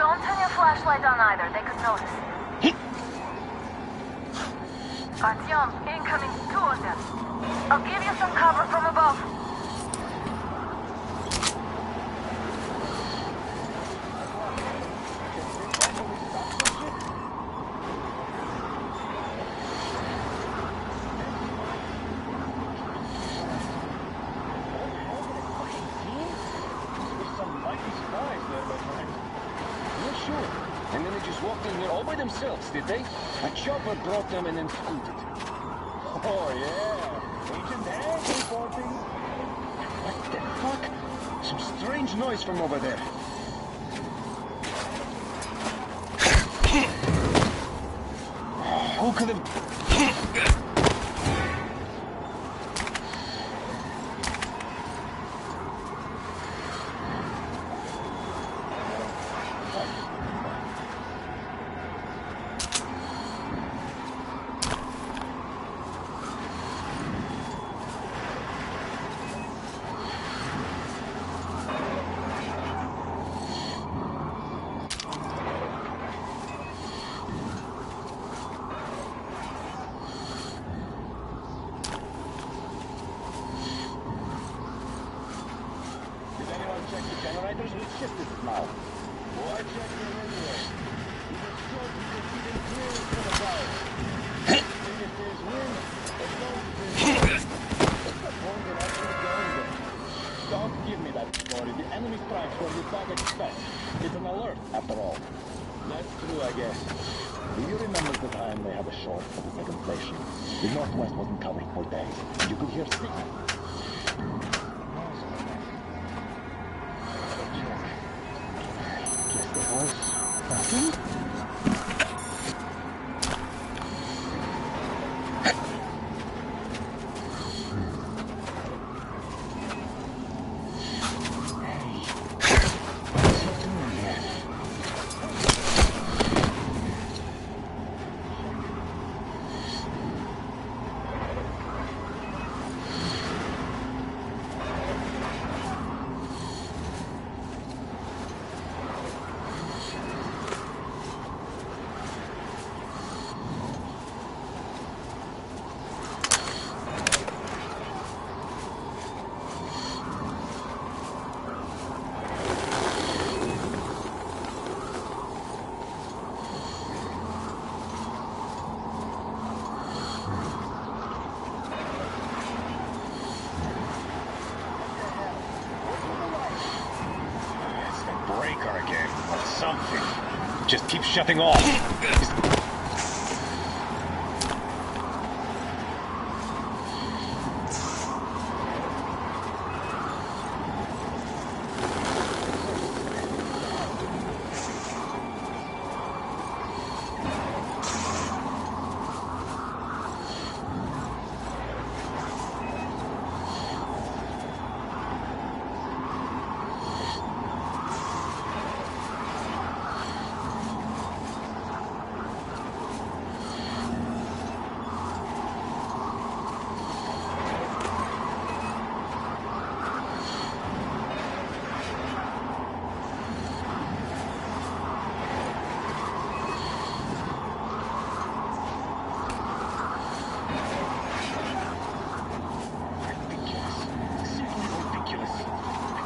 Don't turn your flashlight on either. They could notice. Artyom, incoming. Two of them. I'll give you some cover from above. Did they? A chopper brought them and then scooted. Oh, yeah. Agent Hank reporting. What the fuck? Some strange noise from over there. Who could have... Generators will shift it now. Boy, check the radio. We were sure we could see them clearly from above. If there's wind, there's no wind. What's the point in actually going there? Don't give me that story. The enemy strikes where you don't expect. It's an alert, after all. That's true, I guess. Do you remember the time they had a short for the second station? The Northwest wasn't covered for days. You could hear signals. Nothing? Something. Just keep shutting off.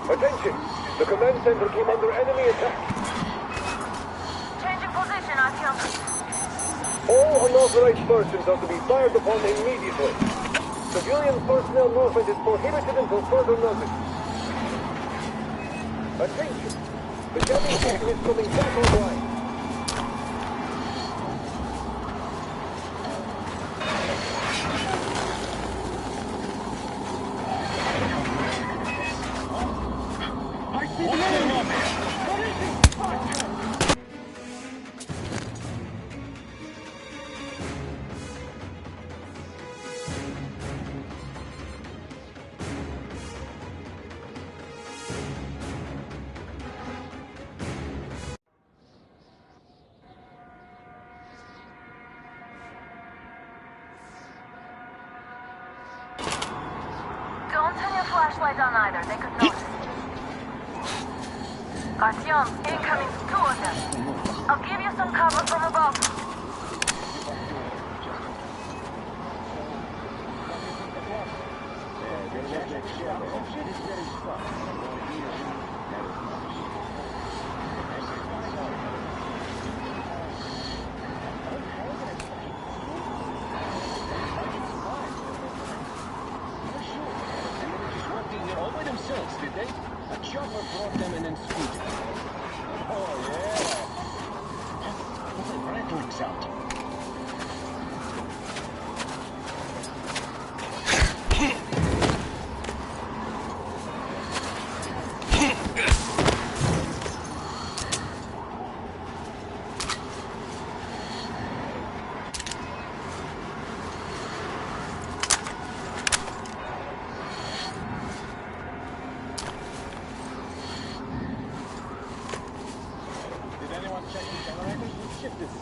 Attention! The command center came under enemy attack. Changing position, Artyom. All unauthorized persons are to be fired upon immediately. Civilian personnel movement is prohibited until further notice. Attention! The jamming system is coming back online. Don't turn your flashlight on either. They could notice. Artyom, incoming, 2 of them. I'll give you some cover from above. All by themselves, did they? A chopper brought them in and scooted. Oh, yeah. What's that rattling sound?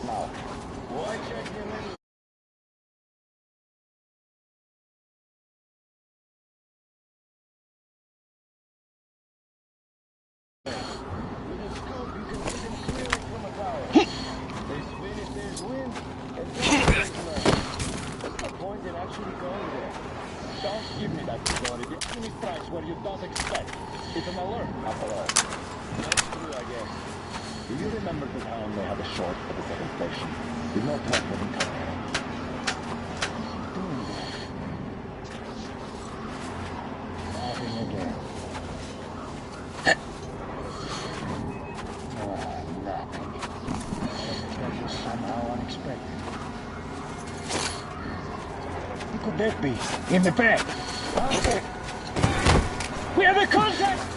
Now, why check your menu? With a scope, you can see them clearly from a tower. They spin if there's wind, and then there's none. What's the point in actually going there? Don't give me that story. The enemy strikes where you don't expect. It's an alert, after all. That's true, I guess. Do you remember the time they had a short at the second station? With no talk of encounter. Nothing again. Nothing. That was somehow unexpected. Who could that be? In the back. We have a contact!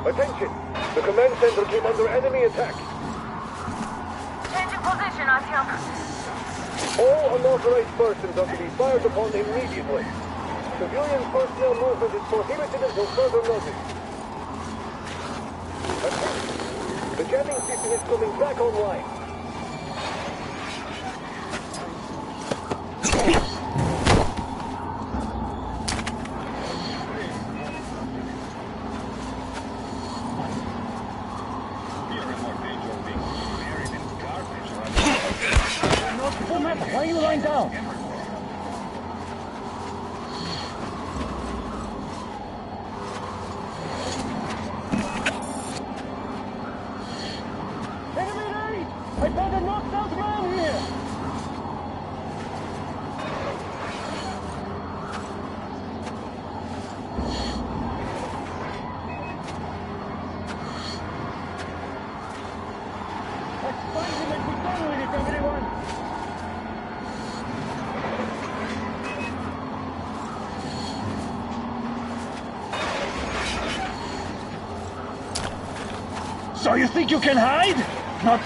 Attention! The command center came under enemy attack. Changing position, Artyom. All unauthorized persons are to be fired upon immediately. Civilian personnel movement is prohibited until further notice. Attention! The jamming system is coming back online. Why are you lying down? Enemy raid! I found a knocked out man here! Let's find him and be done with it, everyone! you think you can hide? Not...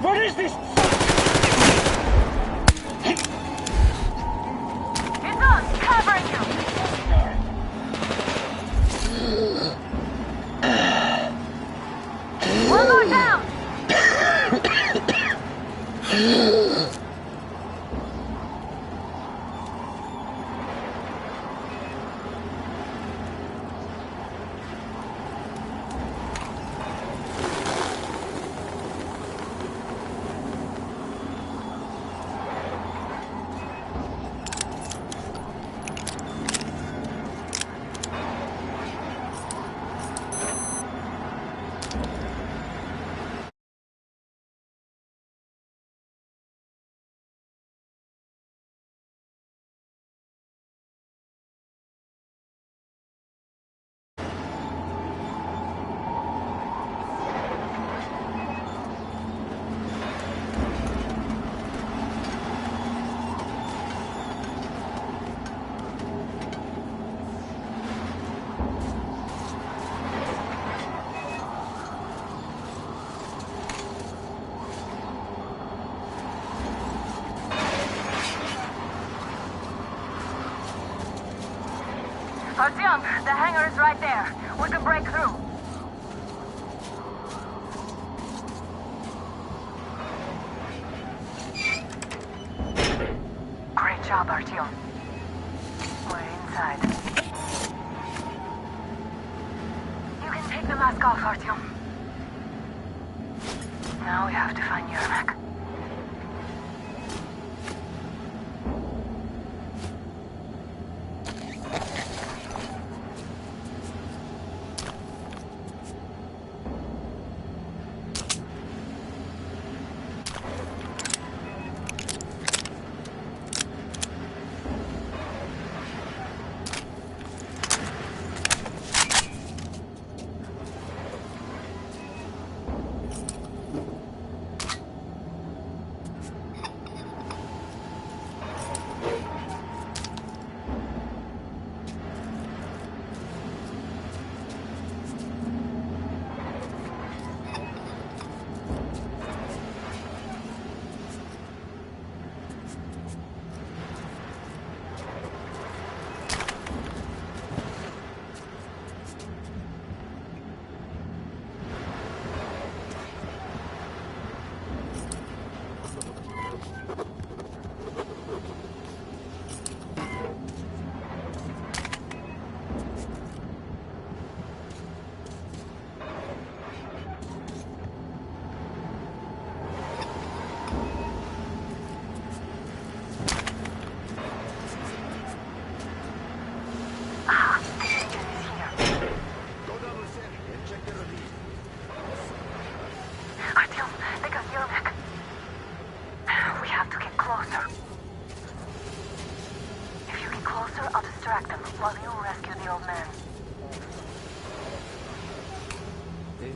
What is this? It's on! Covering you! One more down! Artyom, the hangar is right there. We can break through. Great job, Artyom. We're inside. You can take the mask off, Artyom. Now we have to find Yermak.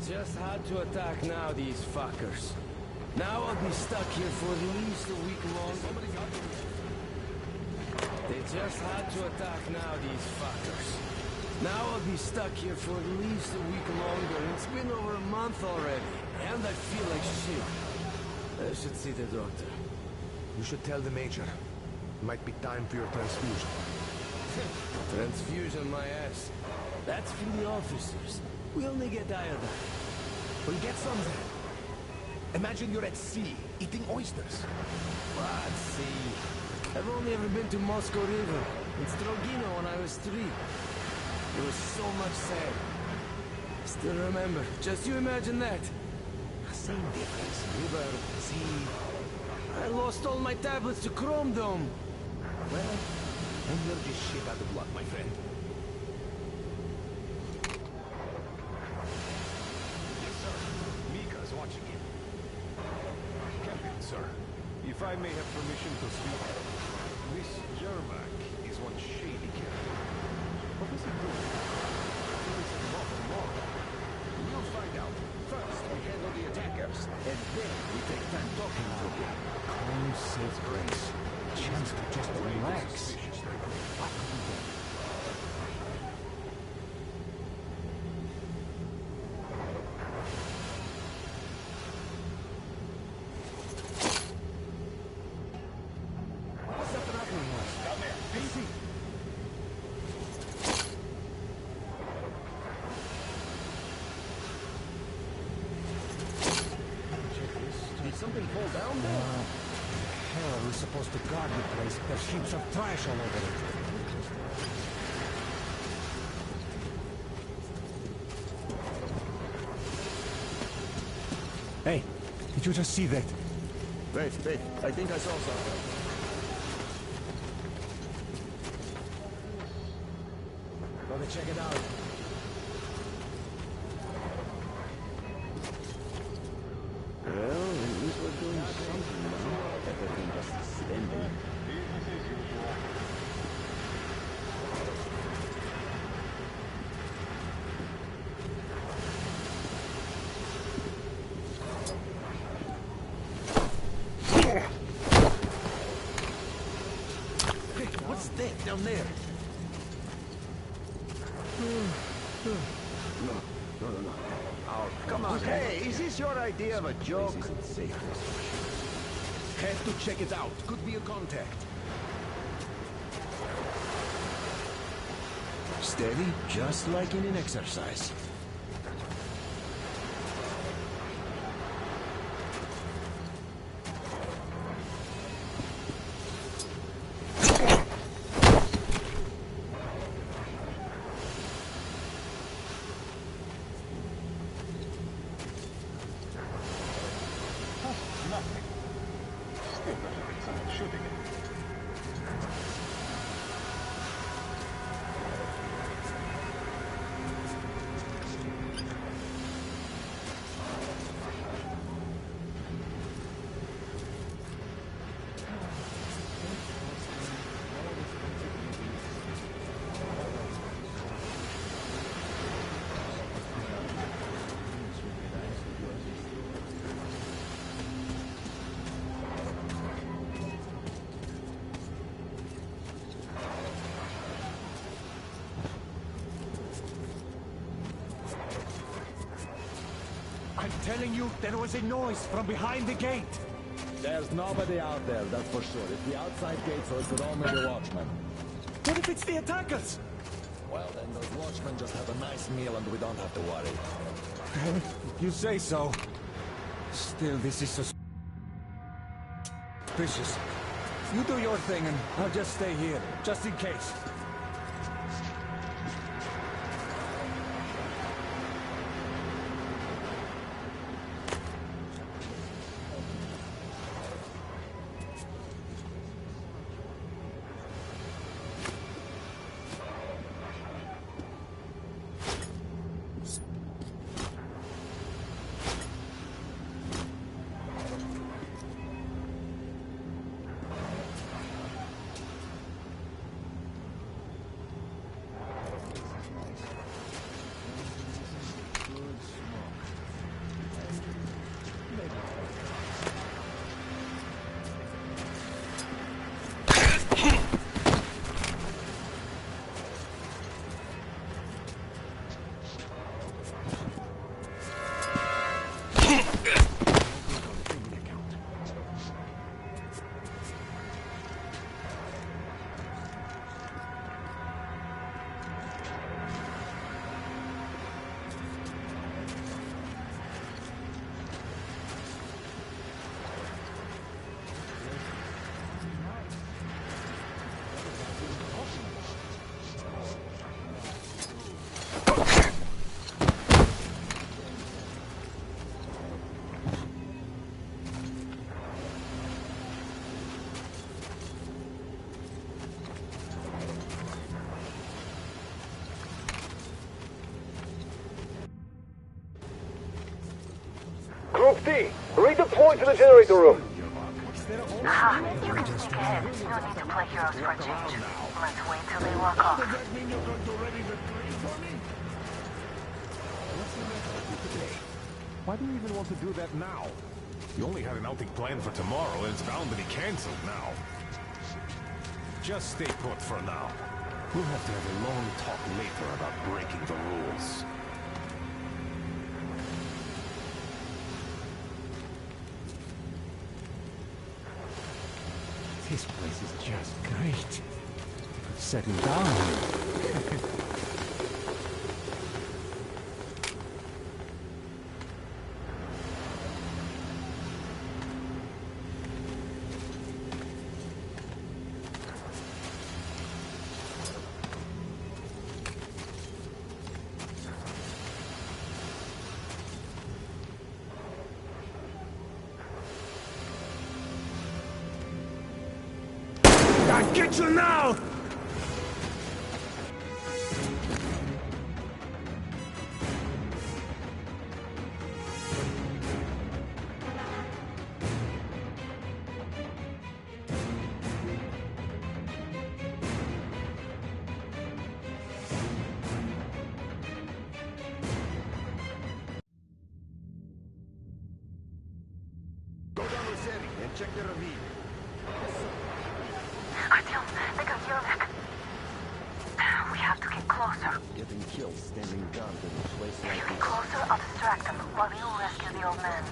Just had to attack now, these fuckers. Now I'll be stuck here for at least a week longer. They just had to attack now, these fuckers. Now I'll be stuck here for at least a week longer. It's been over a month already, and I feel like shit. I should see the doctor. You should tell the Major. Might be time for your transfusion. Transfusion, my ass. That's for the officers. We only get iodine. We'll get some then. Imagine you're at sea, eating oysters. What sea? I've only ever been to Moscow River. In Strogino when I was 3. There was so much sand. Still remember. Just you imagine that. Same difference. River, sea. I lost all my tablets to Chrome Dome. Well, then you're just shit out of luck, my friend. Yes, sir. Mika's watching you. Captain, sir, if I may have permission to speak, this Yermak is one shady character. What does he do? He's an awful law. You'll find out. First, we handle the attackers, and then we take time talking to him. Calm, safe grace. Chance to just relax. What could we do? What's up and happening? Down there. Easy. Did something fall down there? Hell, are we supposed to guard the place? There's heaps of trash all over it. Hey, did you just see that? Wait, I think I saw something. Gotta check it out. Well, at least we're doing something now. Better than just standing. Business as usual. Hey, what's that down there? No. Oh, come on. Hey, is this your idea of a joke? Have to check it out. Could be a contact. Steady, just like in an exercise. Nothing. Still better than someone shooting it. I'm telling you, there was a noise from behind the gate. There's nobody out there, that's for sure. It's the outside gate, so it could only be watchmen. What if it's the attackers? Well, then those watchmen just have a nice meal and we don't have to worry. You say so. Still, this is suspicious. You do your thing and I'll just stay here, just in case. XD, redeploy to the generator room. Ha, you can sneak ahead. No need to play heroes for a change. Let's wait till they walk off. Does that mean you're going to ready the train for me? What's the matter with you today? Why do you even want to do that now? You only had an outing planned for tomorrow, and it's bound to be cancelled now. Just stay put for now. We'll have to have a long talk later about breaking the rules. This place is just great. Settle down here. I'll get you now! Go down the city and check the ravine. Artyom, they got Yelnek. We have to get closer. Getting killed standing guard in a place If like you get this. closer, I'll distract them while you rescue the old man.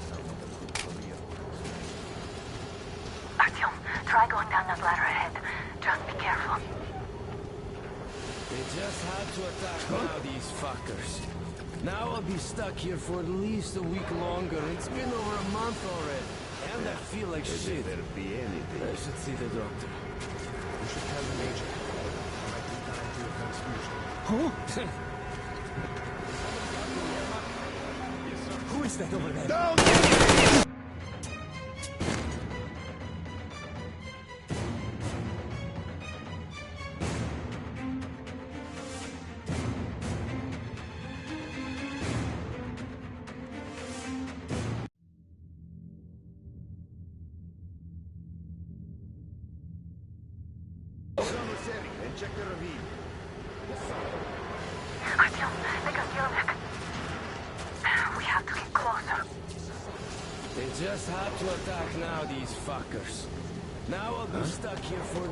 Artyom, try going down that ladder ahead. Just be careful. They just had to attack now, these fuckers. Now I'll be stuck here for at least a week longer. It's been over a month already. And I feel like shit. There be anything. I should see the doctor. You should tell the major. Might be time for your transfusion. Huh? Who is that over there? Down! And check the ravine. Artyom, they got Yelnek. We have to get closer. They just had to attack now, these fuckers. Now I'll be stuck here for...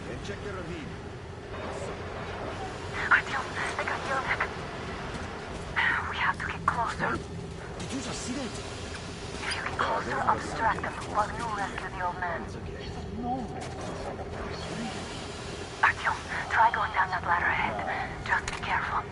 And check the ravine. Artyom, they got Yelnek. We have to get closer. Did you just see that? If you get closer, I'll distract them while you rescue the old man. Artyom, try going down that ladder ahead. Just be careful.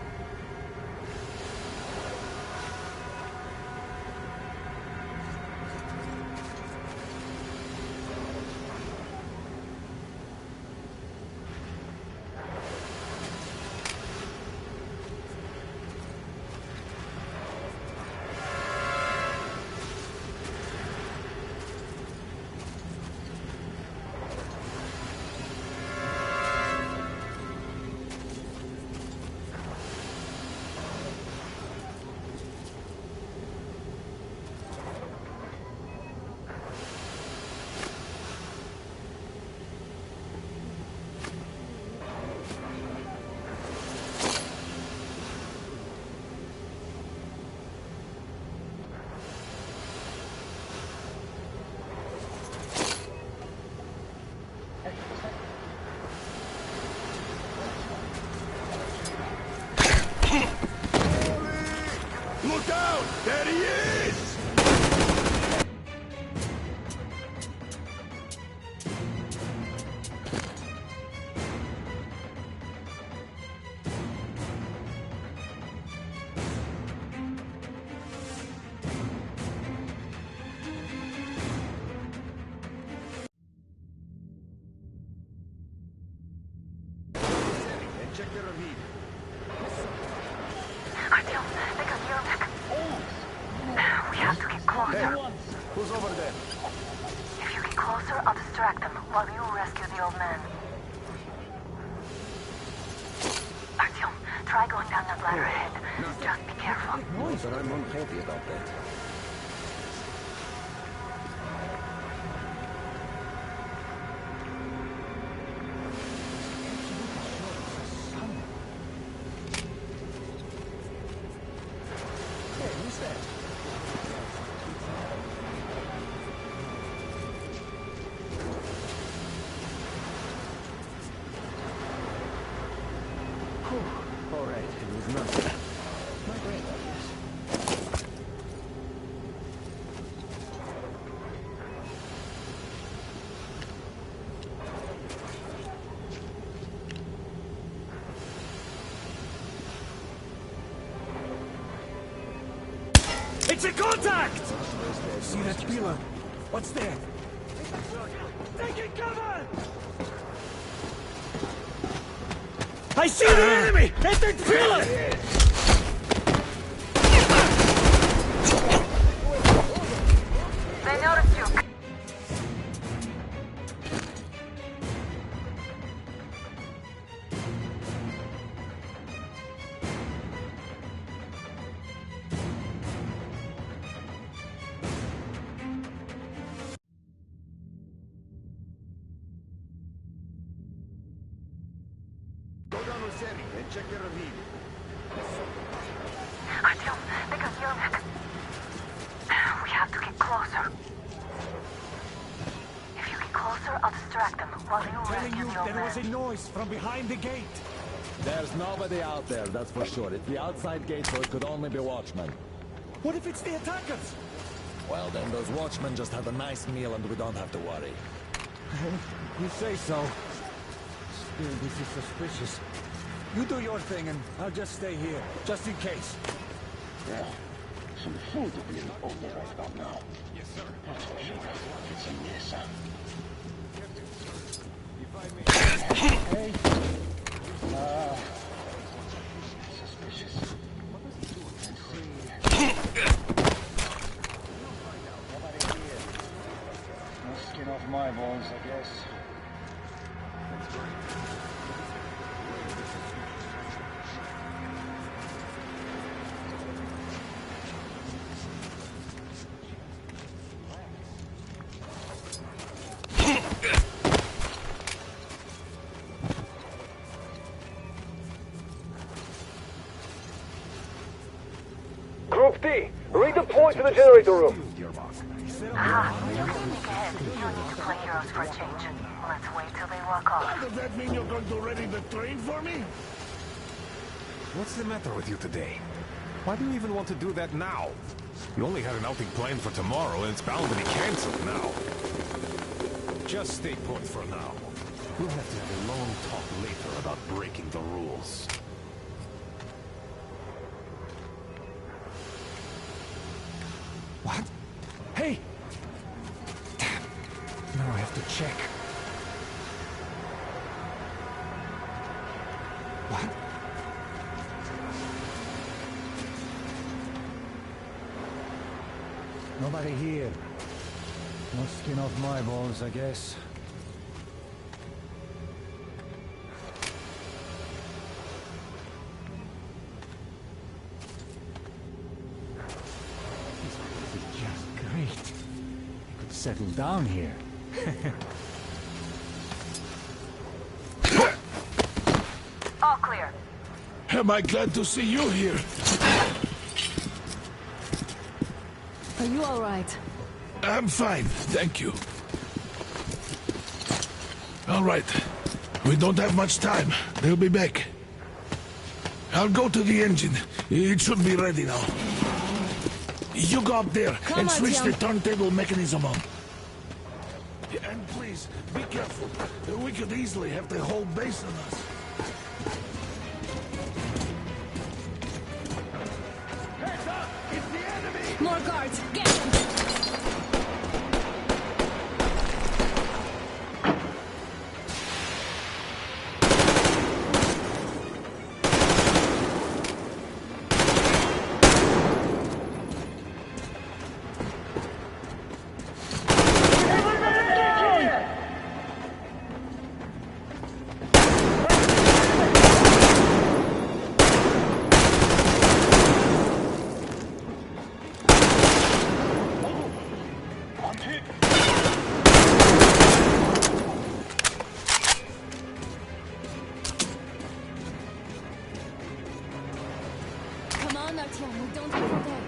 Look out! There he is! And check the ravine. Artyom, they can hear back. We have to get closer. Hey, who's over there? If you get closer, I'll distract them while you rescue the old man. Artyom, try going down that ladder ahead. Just be careful. No, sir, I'm unhappy about that. All right, it was nothing. Not great, I guess. It's a contact! See that pillar? What's there? Taking cover! I see the enemy! Hit that pillar! They noticed you. Go down with Sammy and check your ravine. Artyom, they can hear back. We have to get closer. If you get closer, I'll distract them while you Telling rescue you the old there man. was a noise from behind the gate. There's nobody out there, that's for sure. It's the outside gate, so it could only be watchmen. What if it's the attackers? Well, then those watchmen just had a nice meal and we don't have to worry. You say so. Still, this is suspicious. You do your thing and I'll just stay here, just in case. Yeah. Some food to be over right about now. Yes, sir. That's for sure. It's in this, Hey. Suspicious. Nobody here. No skin off my bones, I guess. Group D, redeploy to the generator room. You'll sneak ahead. You need to play heroes for a change. Let's wait till they walk off. Does that mean you're going to ready the train for me? What's the matter with you today? Why do you even want to do that now? You only had an outing planned for tomorrow, and it's bound to be cancelled now. Just stay put for now. We'll have to have a long talk later about breaking the rules. What? Hey! Damn. Now I have to check. What? Nobody here. No skin off my bones, I guess. This is just great. I could settle down here. All clear. Am I glad to see you here? Are you all right? I'm fine, thank you. All right. We don't have much time. They'll be back. I'll go to the engine. It should be ready now. You go up there and switch the turntable mechanism on. And please, be careful. We could easily have the whole base on us. Heads up! It's the enemy! More guards! Get them! Artyom, we don't have all day.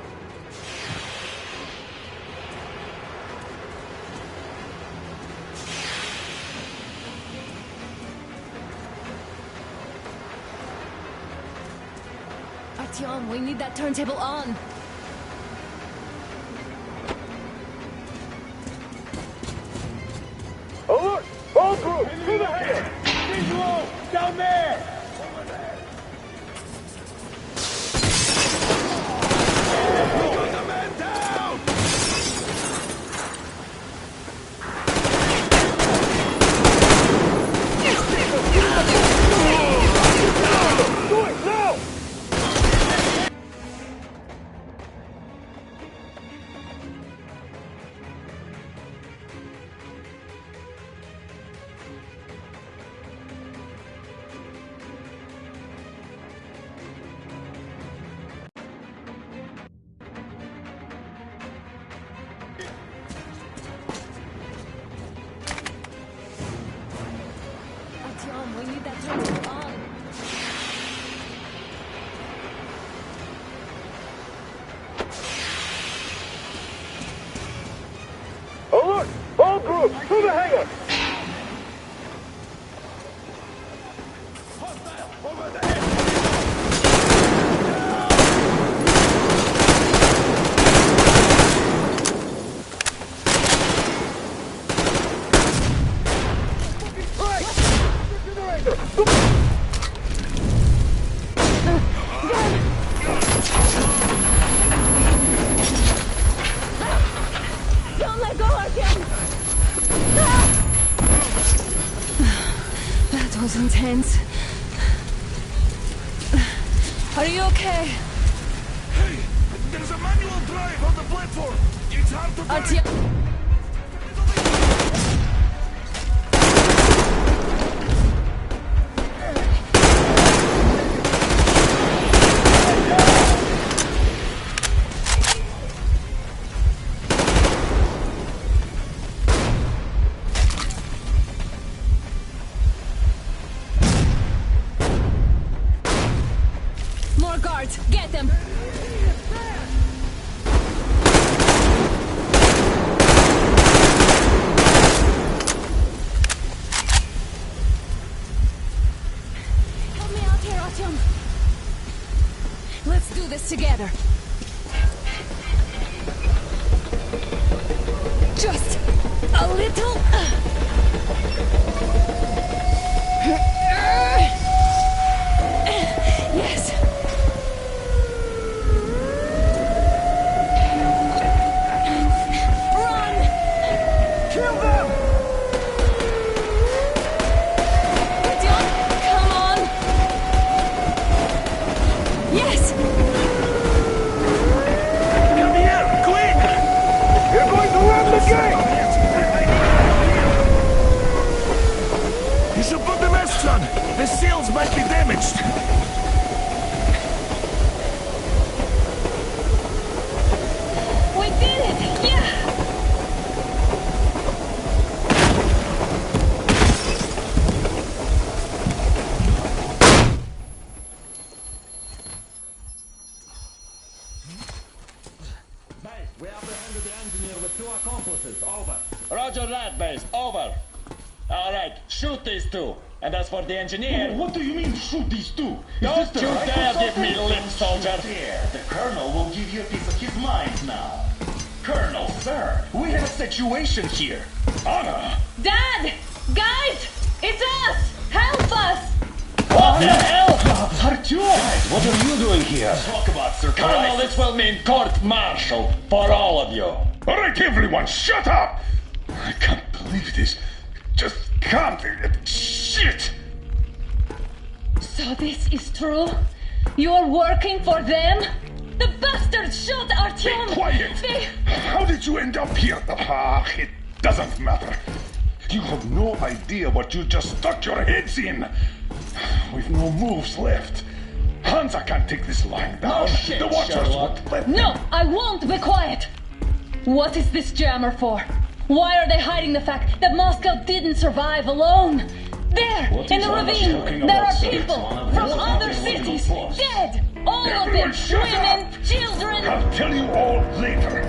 Artyom, we need that turntable on. Alert! All groups, to the hangar! Visual! Down there! Put the man down! Do it now! Artyom, we need that turntable on. Alert! All groups, to the hangar! Hostile! Over the head! Don't let go, Artyom! Ah! That was intense. Are you okay? Hey! There's a manual drive on the platform! It's hard to Artyom! More guards! Get them! Help me out here, Artyom! Let's do this together! Just a little... Yes! Run! kill them! Artyom, come on! Yes! Come here, quick! You're going to run the gate! You should put the masks on. The seals might be damaged. We did it! Yeah! Base, we apprehended the engineer with 2 accomplices. Over. Roger that, Base. Over. All right, shoot these 2. And as for the engineer... What do you mean, shoot these 2? Don't you dare give me lip, soldier! There, the Colonel will give you a piece of his mind now. Colonel, sir, we have a situation here. Anna! Dad! Guys! It's us! Help us! What the hell? Artyom! Guys, what are you doing here? Talk about surprise. Colonel, this will mean court-martial for all of you. All right, everyone, shut up! I can't believe this. Just can't. Shit! So this is true? You're working for them? The bastards shot Artyom! Be quiet! How did you end up here? Ah, it doesn't matter. You have no idea what you just stuck your heads in. We've no moves left. Hansa can't take this lying down. No shit, the Watchers Sherlock. won't let No, them. I won't be quiet! What is this jammer for? Why are they hiding the fact that Moscow didn't survive alone? There, What in is the Anna ravine, talking there about, are sir? people It's one of from those other fucking cities, little boss. dead! All of them, Everyone shut women, up! I'll tell you all later.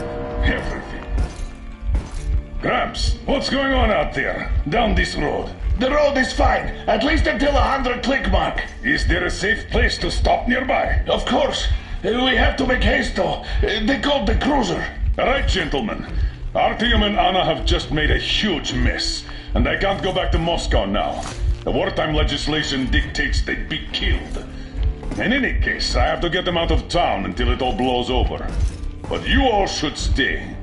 Everything. Gramps, what's going on out there? Down this road? The road is fine, at least until 100 click mark. Is there a safe place to stop nearby? Of course. We have to make haste though. They called the cruiser. All right, gentlemen. Artyom and Anna have just made a huge mess, and I can't go back to Moscow now. The wartime legislation dictates they'd be killed. In any case, I have to get them out of town until it all blows over. But you all should stay.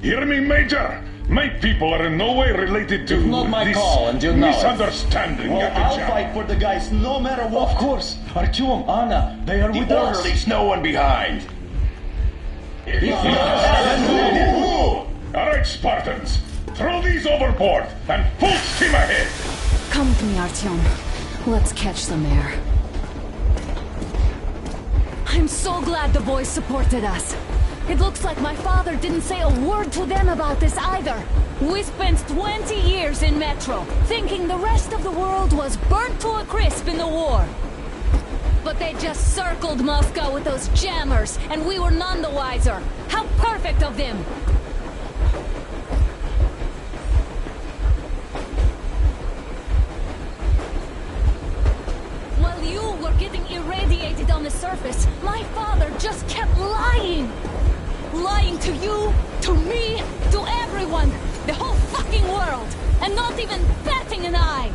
Hear me, Major? My people are in no way related to It's not my this call, and you know it. misunderstanding Well, at the I'll jam. fight for the guys no matter what. Of course. Artyom, Anna, they are with us. The orderlies, no one behind. All right, Spartans. Throw these overboard and full steam ahead. Come with me, Artyom. Let's catch some air. I'm so glad the boys supported us. It looks like my father didn't say a word to them about this either. We spent 20 years in Metro, thinking the rest of the world was burnt to a crisp in the war. But they just circled Moscow with those jammers, and we were none the wiser. How perfect of them! While you were getting irradiated on the surface, my father just kept lying! Lying to you, to me, to everyone! The whole fucking world! And not even batting an eye!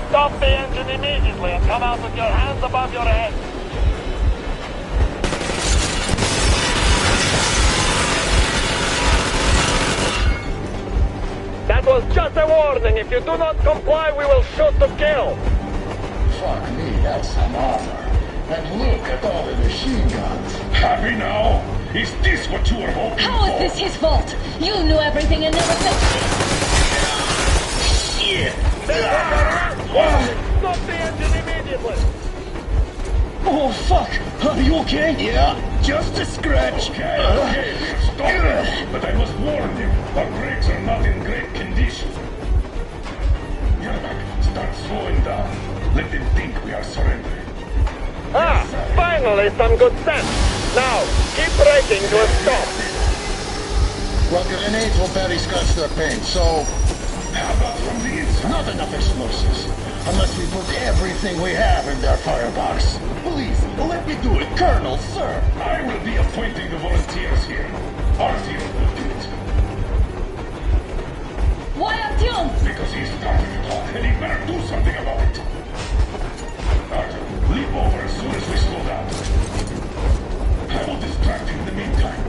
Stop the engine immediately and come out with your hands above your head. That was just a warning. If you do not comply, we will shoot to kill. Fuck me, that's some armor. And look at all the machine guns. Happy now? Is this what you were hoping How for? is this his fault? You knew everything and never said Shit. Stop the engine immediately. Oh, fuck. Are you okay? Yeah, just a scratch. Okay, stop them. But I must warn you, our brakes are not in great condition. Yermak, start slowing down. Let them think we are surrendering. Ah, finally some good sense. Now, keep braking to a stop. Well, grenades will barely scratch their paint, so... How about from the inside? Not enough explosives. Unless we put everything we have in their firebox. Please, let me do it, Colonel, sir. I will be appointing the volunteers here. Artyom will do it. Why Artyom? Because he started to talk, and he better do something about it. Artyom, leap over as soon as we slow down. I will distract him in the meantime.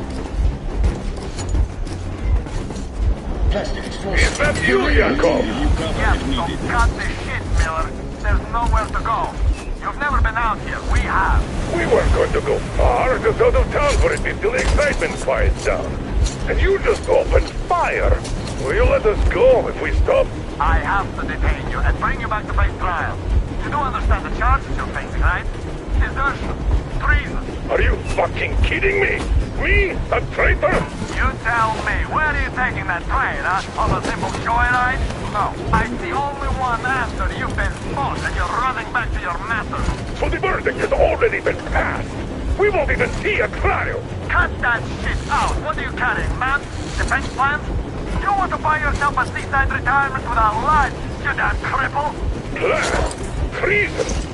Plastic explosive. Is that you, Yakov? Yes, so cut the shit, Miller. There's nowhere to go. You've never been out here. We have. We weren't going to go far, just out of town for a bit till the excitement quiets down. And you just opened fire. Will you let us go if we stop? I have to detain you and bring you back to face trial. You do understand the charges you're facing, right? Desertion, treason. Are you fucking kidding me? Me? A traitor? You tell me, where are you taking that train, huh? On a simple joyride? No, I'm the only one after you've been spotted and you're running back to your masters. So the verdict has already been passed. We won't even see a trial. Cut that shit out. What are you carrying, man? Defense plans? You want to buy yourself a seaside retirement without life, you damn cripple? Plan? Treason?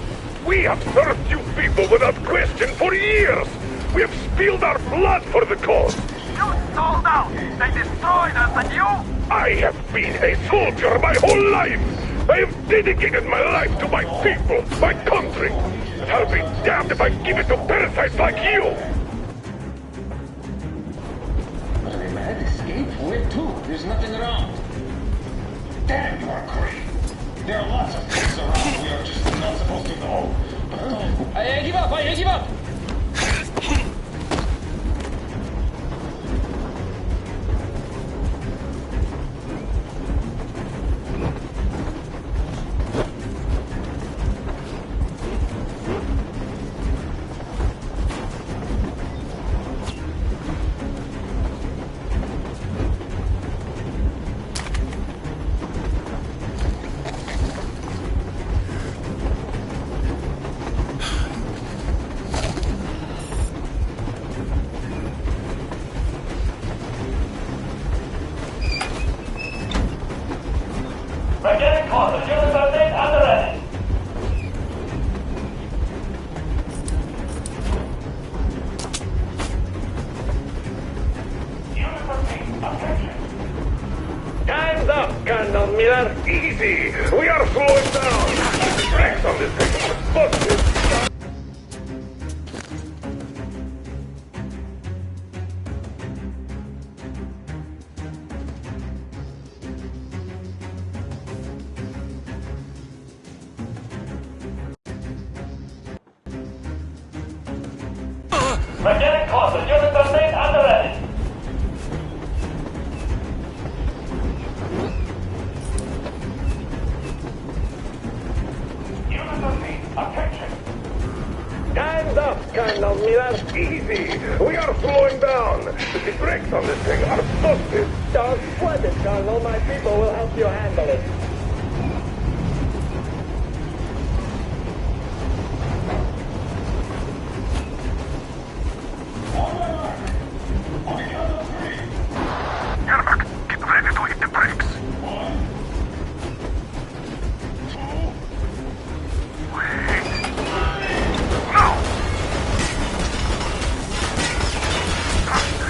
We have served you people without question for years. We have spilled our blood for the cause. You sold out. They destroyed us and you? I have been a soldier my whole life. I have dedicated my life to my people, my country. And I'll be damned if I give it to parasites like you. But they had escaped. Where to? There's nothing around. Damn, you are great. There are lots of things around we are just not supposed to know. But don't... I give up! I give up! We're getting closer. Units are made and ready. Units are made. Attention. Stand up, Colonel Miller. Easy. We are slowing down. The brakes on this thing are busted. Don't sweat it, Colonel. My people will help you handle it. Get ready to hit the brakes. 1, 2, wait. Now!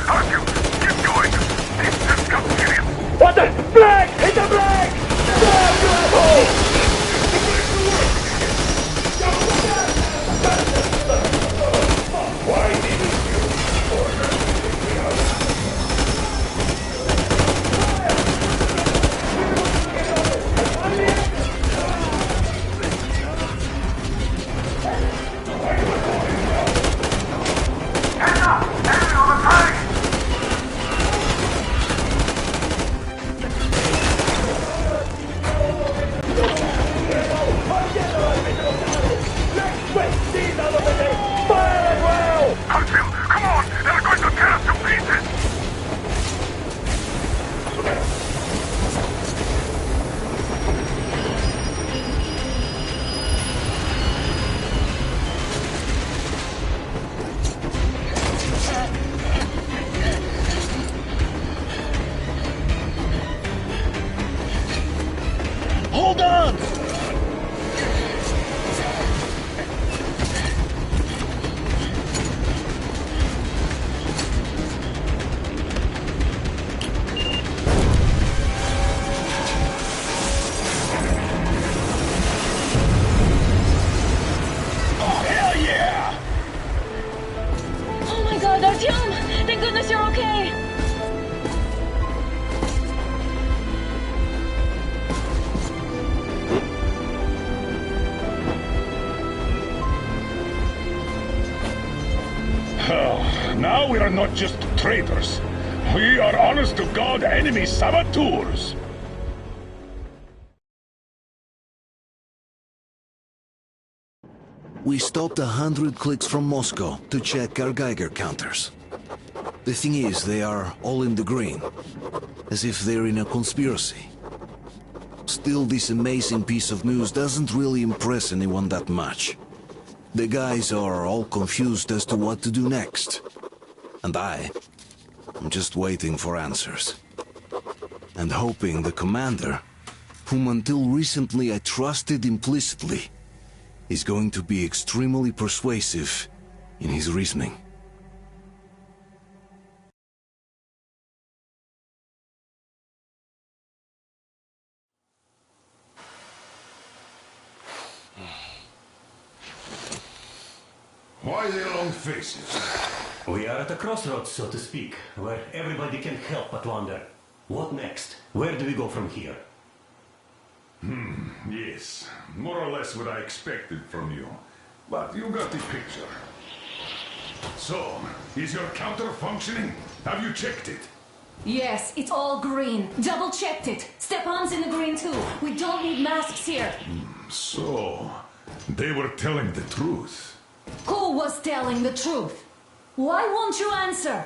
Artyom, keep going. This has got serious. What the? Flag! Hit the flag! Stop, you asshole! Why didn't you order me out? Hold on! Oh, hell yeah! Oh my god, Artyom! Thank goodness you're okay! Now we are not just traitors. We are honest-to-God enemy saboteurs. We stopped 100 clicks from Moscow to check our Geiger counters. The thing is, they are all in the green, as if they're in a conspiracy. Still, this amazing piece of news doesn't really impress anyone that much. The guys are all confused as to what to do next. And I'm just waiting for answers. And hoping the commander, whom until recently I trusted implicitly, is going to be extremely persuasive in his reasoning. Why the long faces? We are at a crossroads, so to speak, where everybody can help but wonder. What next? Where do we go from here? Yes, more or less what I expected from you. But you got the picture. So, is your counter functioning? Have you checked it? Yes, it's all green. Double-checked it. Stepan's in the green too. We don't need masks here. So, they were telling the truth. Who was telling the truth? Why won't you answer?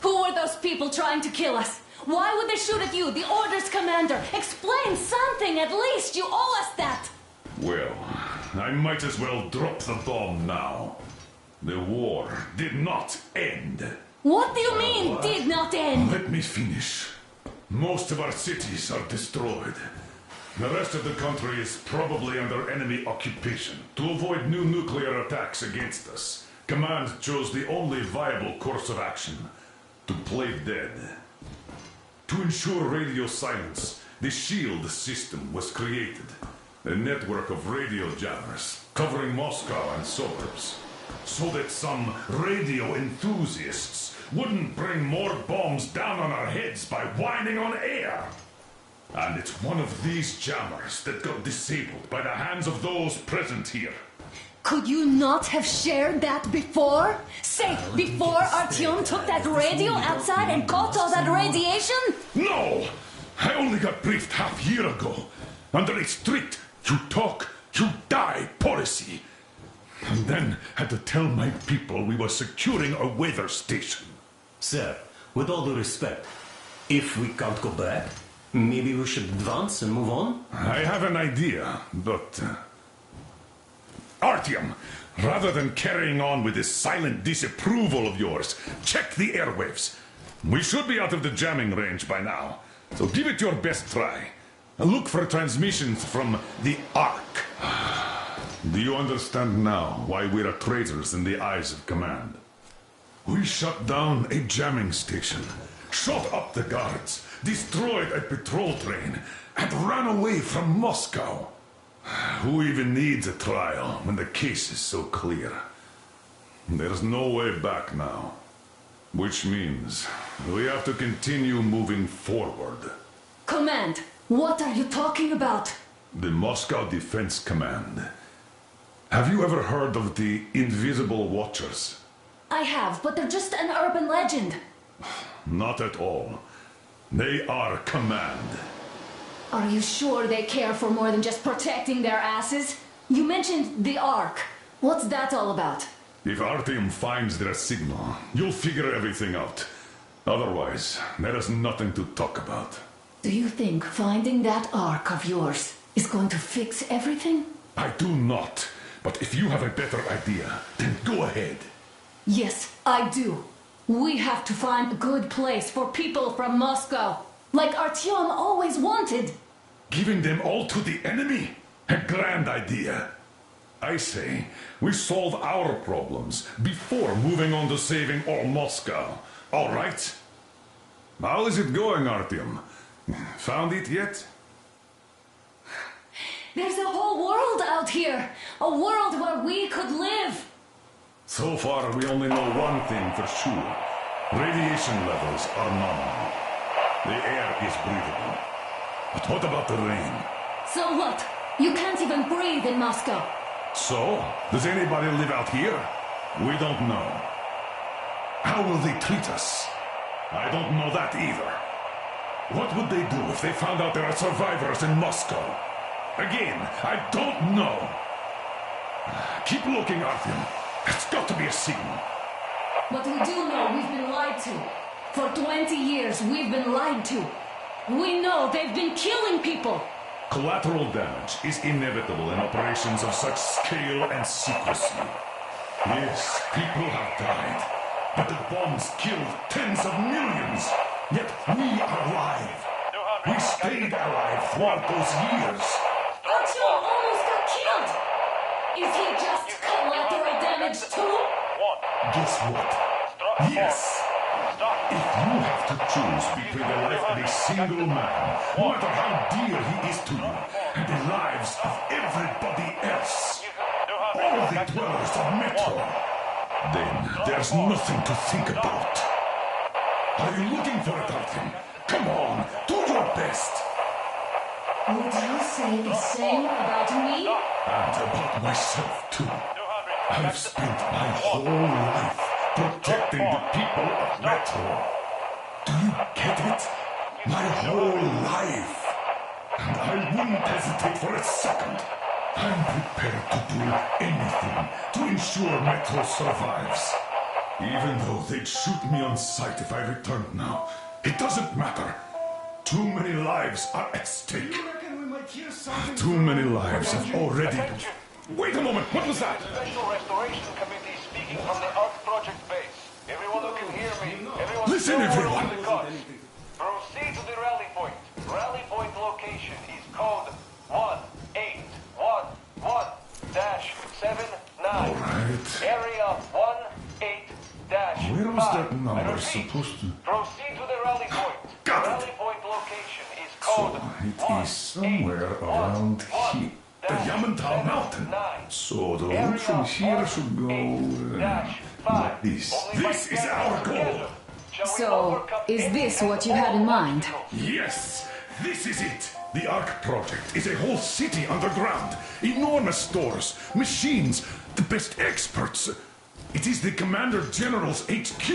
Who were those people trying to kill us? Why would they shoot at you, the Order's commander? Explain something, at least! You owe us that! Well, I might as well drop the bomb now. The war did not end. What do you mean, did not end? Let me finish. Most of our cities are destroyed. The rest of the country is probably under enemy occupation. To avoid new nuclear attacks against us, Command chose the only viable course of action: to play dead. To ensure radio silence, the SHIELD system was created. A network of radio jammers covering Moscow and suburbs. So that some radio enthusiasts wouldn't bring more bombs down on our heads by whining on air. And it's one of these jammers that got disabled by the hands of those present here. Could you not have shared that before? Say, before Artyom took that radio outside and caught all that radiation? No! I only got briefed half year ago. Under a strict, you talk, you die policy. And then had to tell my people we were securing a weather station. Sir, with all due respect, if we can't go back, maybe we should advance and move on? I have an idea, but... Artyom, rather than carrying on with this silent disapproval of yours, check the airwaves. We should be out of the jamming range by now, so give it your best try. Look for transmissions from the Ark. Do you understand now why we're traitors in the eyes of command? We shut down a jamming station, shot up the guards, destroyed a patrol train, and ran away from Moscow. Who even needs a trial when the case is so clear? There's no way back now. Which means we have to continue moving forward. Command, what are you talking about? The Moscow Defense Command. Have you ever heard of the Invisible Watchers? I have, but they're just an urban legend. Not at all. They are command. Are you sure they care for more than just protecting their asses? You mentioned the Ark. What's that all about? If Artyom finds their signal, you'll figure everything out. Otherwise, there is nothing to talk about. Do you think finding that Ark of yours is going to fix everything? I do not. But if you have a better idea, then go ahead. Yes, I do. We have to find a good place for people from Moscow. Like Artyom always wanted. Giving them all to the enemy? A grand idea. I say, we solve our problems before moving on to saving all Moscow. All right? How is it going, Artyom? Found it yet? There's a whole world out here. A world where we could live. So far, we only know one thing for sure. Radiation levels are nominal. The air is breathable. But what about the rain? So what? You can't even breathe in Moscow. So, does anybody live out here? We don't know. How will they treat us? I don't know that either. What would they do if they found out there are survivors in Moscow? Again, I don't know. Keep looking, Artyom. There's got to be a signal. But we do know we've been lied to. For 20 years, we've been lied to. We know they've been killing people. Collateral damage is inevitable in operations of such scale and secrecy. Yes, people have died, but the bombs killed tens of millions. Yet we are alive. We stayed alive throughout those years. Artyom almost got killed. Is he just collateral damage too? Guess what? Yes. If you have to choose between the life of a single man, no matter how dear he is to you, and the lives of everybody else, all the dwellers of Metro, then there's nothing to think about. Are you looking for it, Artyom? Come on, do your best. Would you say the same about me? And about myself, too. I've spent my whole life protecting the people of Metro. Do you get it? My whole life. And I wouldn't hesitate for a second. I'm prepared to do anything to ensure Metro survives. Even though they'd shoot me on sight if I returned now. It doesn't matter. Too many lives are at stake. Too many lives have already been... Wait a moment, what was that? Special Restoration Committee speaking from the Ark Project base. Everyone who can hear me, everyone... Listen, everyone! Proceed to the rally point. Rally point location is code 1811-79. Alright. Area 18-5. Where was that number supposed to... Proceed to the rally point. Got it. Rally point location is code It is somewhere around here. The Yamantau Mountain. So the route from here should go like this. This is our goal. So, is this what you had in mind? Yes, this is it. The Ark Project is a whole city underground. Enormous stores, machines, the best experts. It is the Commander General's HQ.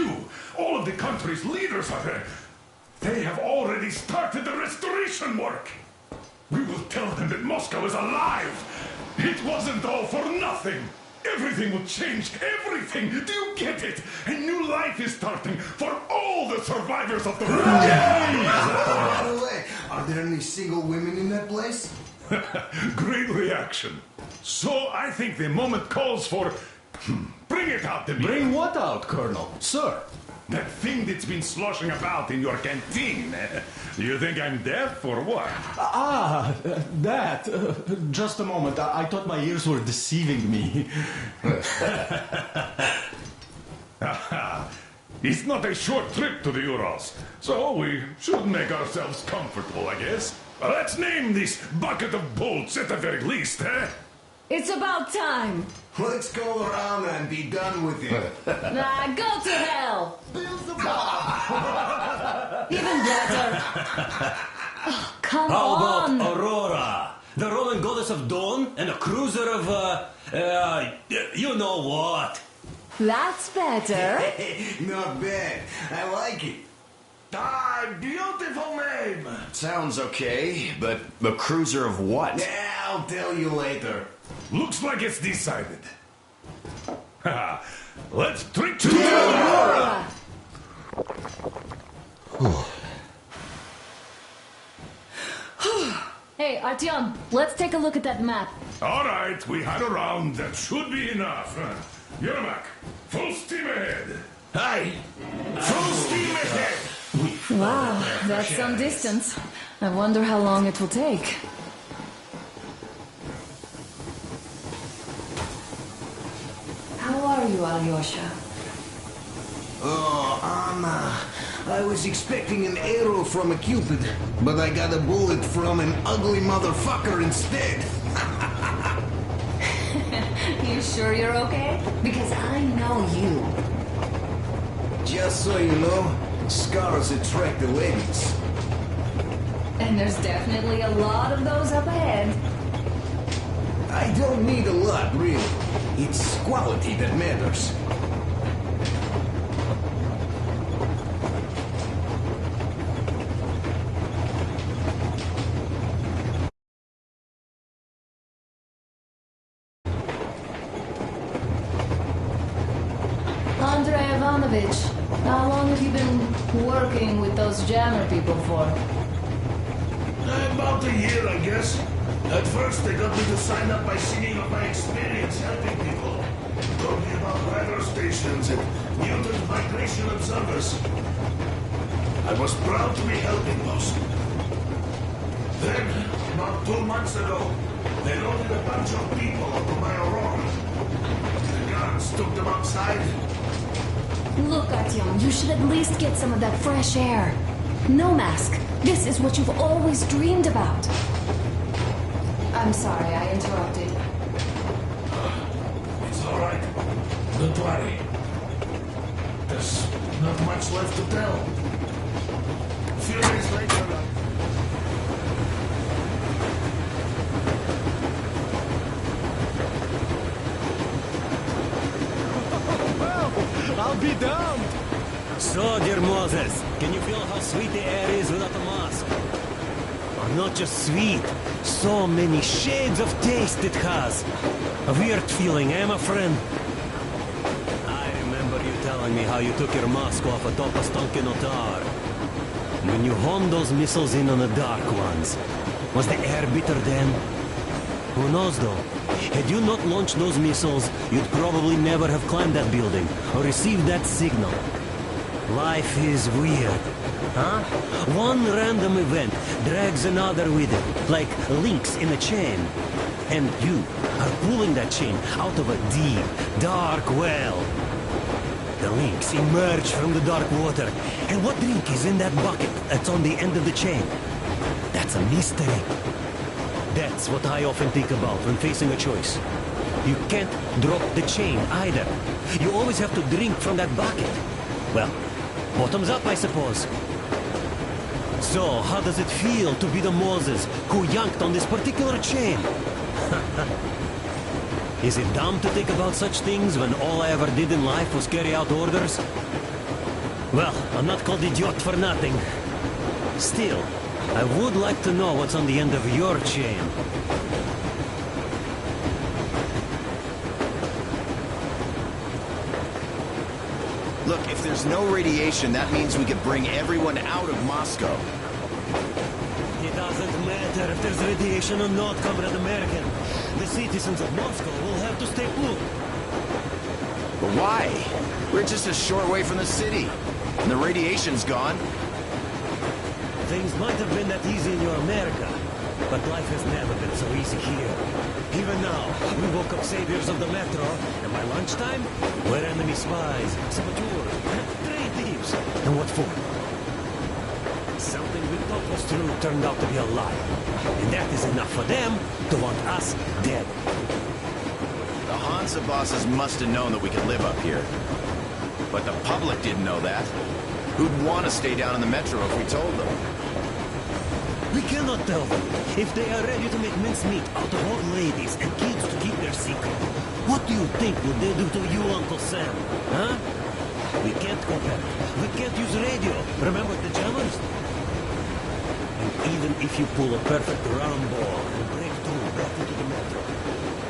All of the country's leaders are there. They have already started the restoration work. We will tell them that Moscow is alive. It wasn't all for nothing. Everything will change. Everything. Do you get it? A new life is starting for all the survivors of the war. By the way, are there any single women in that place? Great reaction. So I think the moment calls for... Bring it out to me. Bring what out, Colonel? Sir? That thing that's been sloshing about in your canteen. Do you think I'm deaf or what? That. Just a moment. I thought my ears were deceiving me. It's not a short trip to the Urals, so we should make ourselves comfortable, I guess. Let's name this bucket of bolts at the very least, eh? It's about time. Let's go around and be done with it. Nah, go to hell. Even better. Oh, come How on. about Aurora? The Roman goddess of dawn and a cruiser of, you know what? That's better. Not bad. I like it. Beautiful name. Sounds okay, but the cruiser of what? Yeah, I'll tell you later. Looks like it's decided. Let's drink to Aurora! Hey, Artyom, let's take a look at that map. All right, we had a round. That should be enough. Yermak, full steam ahead. Aye. Full steam ahead. Wow, that's some distance. I wonder how long it will take. How are you, Alyosha? Oh, I was expecting an arrow from a Cupid, but I got a bullet from an ugly motherfucker instead. You sure you're okay? Because I know you. Just so you know, scars attract the ladies. And there's definitely a lot of those up ahead. I don't need a lot, really. It's quality that matters. Andrei Ivanovich, how long have you been working with those jammer people for? About a year, I guess. At first, they got me to sign up by singing of my experience helping people. Told me about weather stations and mutant migration observers. I was proud to be helping those. Then, about 2 months ago, they loaded a bunch of people onto my Aurora. The guards took them outside. Look, Artyom, you should at least get some of that fresh air. No mask. This is what you've always dreamed about. I'm sorry, I interrupted. It's all right. Don't worry. There's not much left to tell. A few days later, I'll be damned! So, dear Moses, can you feel how sweet the air is without a mask? Or not just sweet, so many shades of taste it has. A weird feeling, eh, my friend? I remember you telling me how you took your mask off atop a stunken otar. When you homed those missiles in on the dark ones, was the air bitter then? Who knows though? Had you not launched those missiles, you'd probably never have climbed that building or received that signal. Life is weird, huh? One random event drags another with it, like links in a chain. And you are pulling that chain out of a deep, dark well. The links emerge from the dark water. And what drink is in that bucket that's on the end of the chain? That's a mystery. That's what I often think about when facing a choice. You can't drop the chain either. You always have to drink from that bucket. Well, bottoms up, I suppose. So, how does it feel to be the Moses who yanked on this particular chain? Is it dumb to think about such things when all I ever did in life was carry out orders? Well, I'm not called idiot for nothing. Still, I would like to know what's on the end of your chain. Look, if there's no radiation, that means we could bring everyone out of Moscow. It doesn't matter if there's radiation or not, Comrade American. The citizens of Moscow will have to stay put. But why? We're just a short way from the city. And the radiation's gone. Things might have been that easy in your America, but life has never been so easy here. Even now, we woke up saviors of the metro, and by lunchtime, we're enemy spies, saboteurs, trade thieves. And what for? Something we thought was true turned out to be a lie. And that is enough for them to want us dead. The Hansa bosses must have known that we could live up here. But the public didn't know that. Who'd want to stay down in the metro if we told them? We cannot tell them. If they are ready to make mincemeat out of old ladies and kids to keep their secret, what do you think would they do to you, Uncle Sam? Huh? We can't go back. We can't use radio. Remember the jammers? And even if you pull a perfect round ball and break through back into the metro,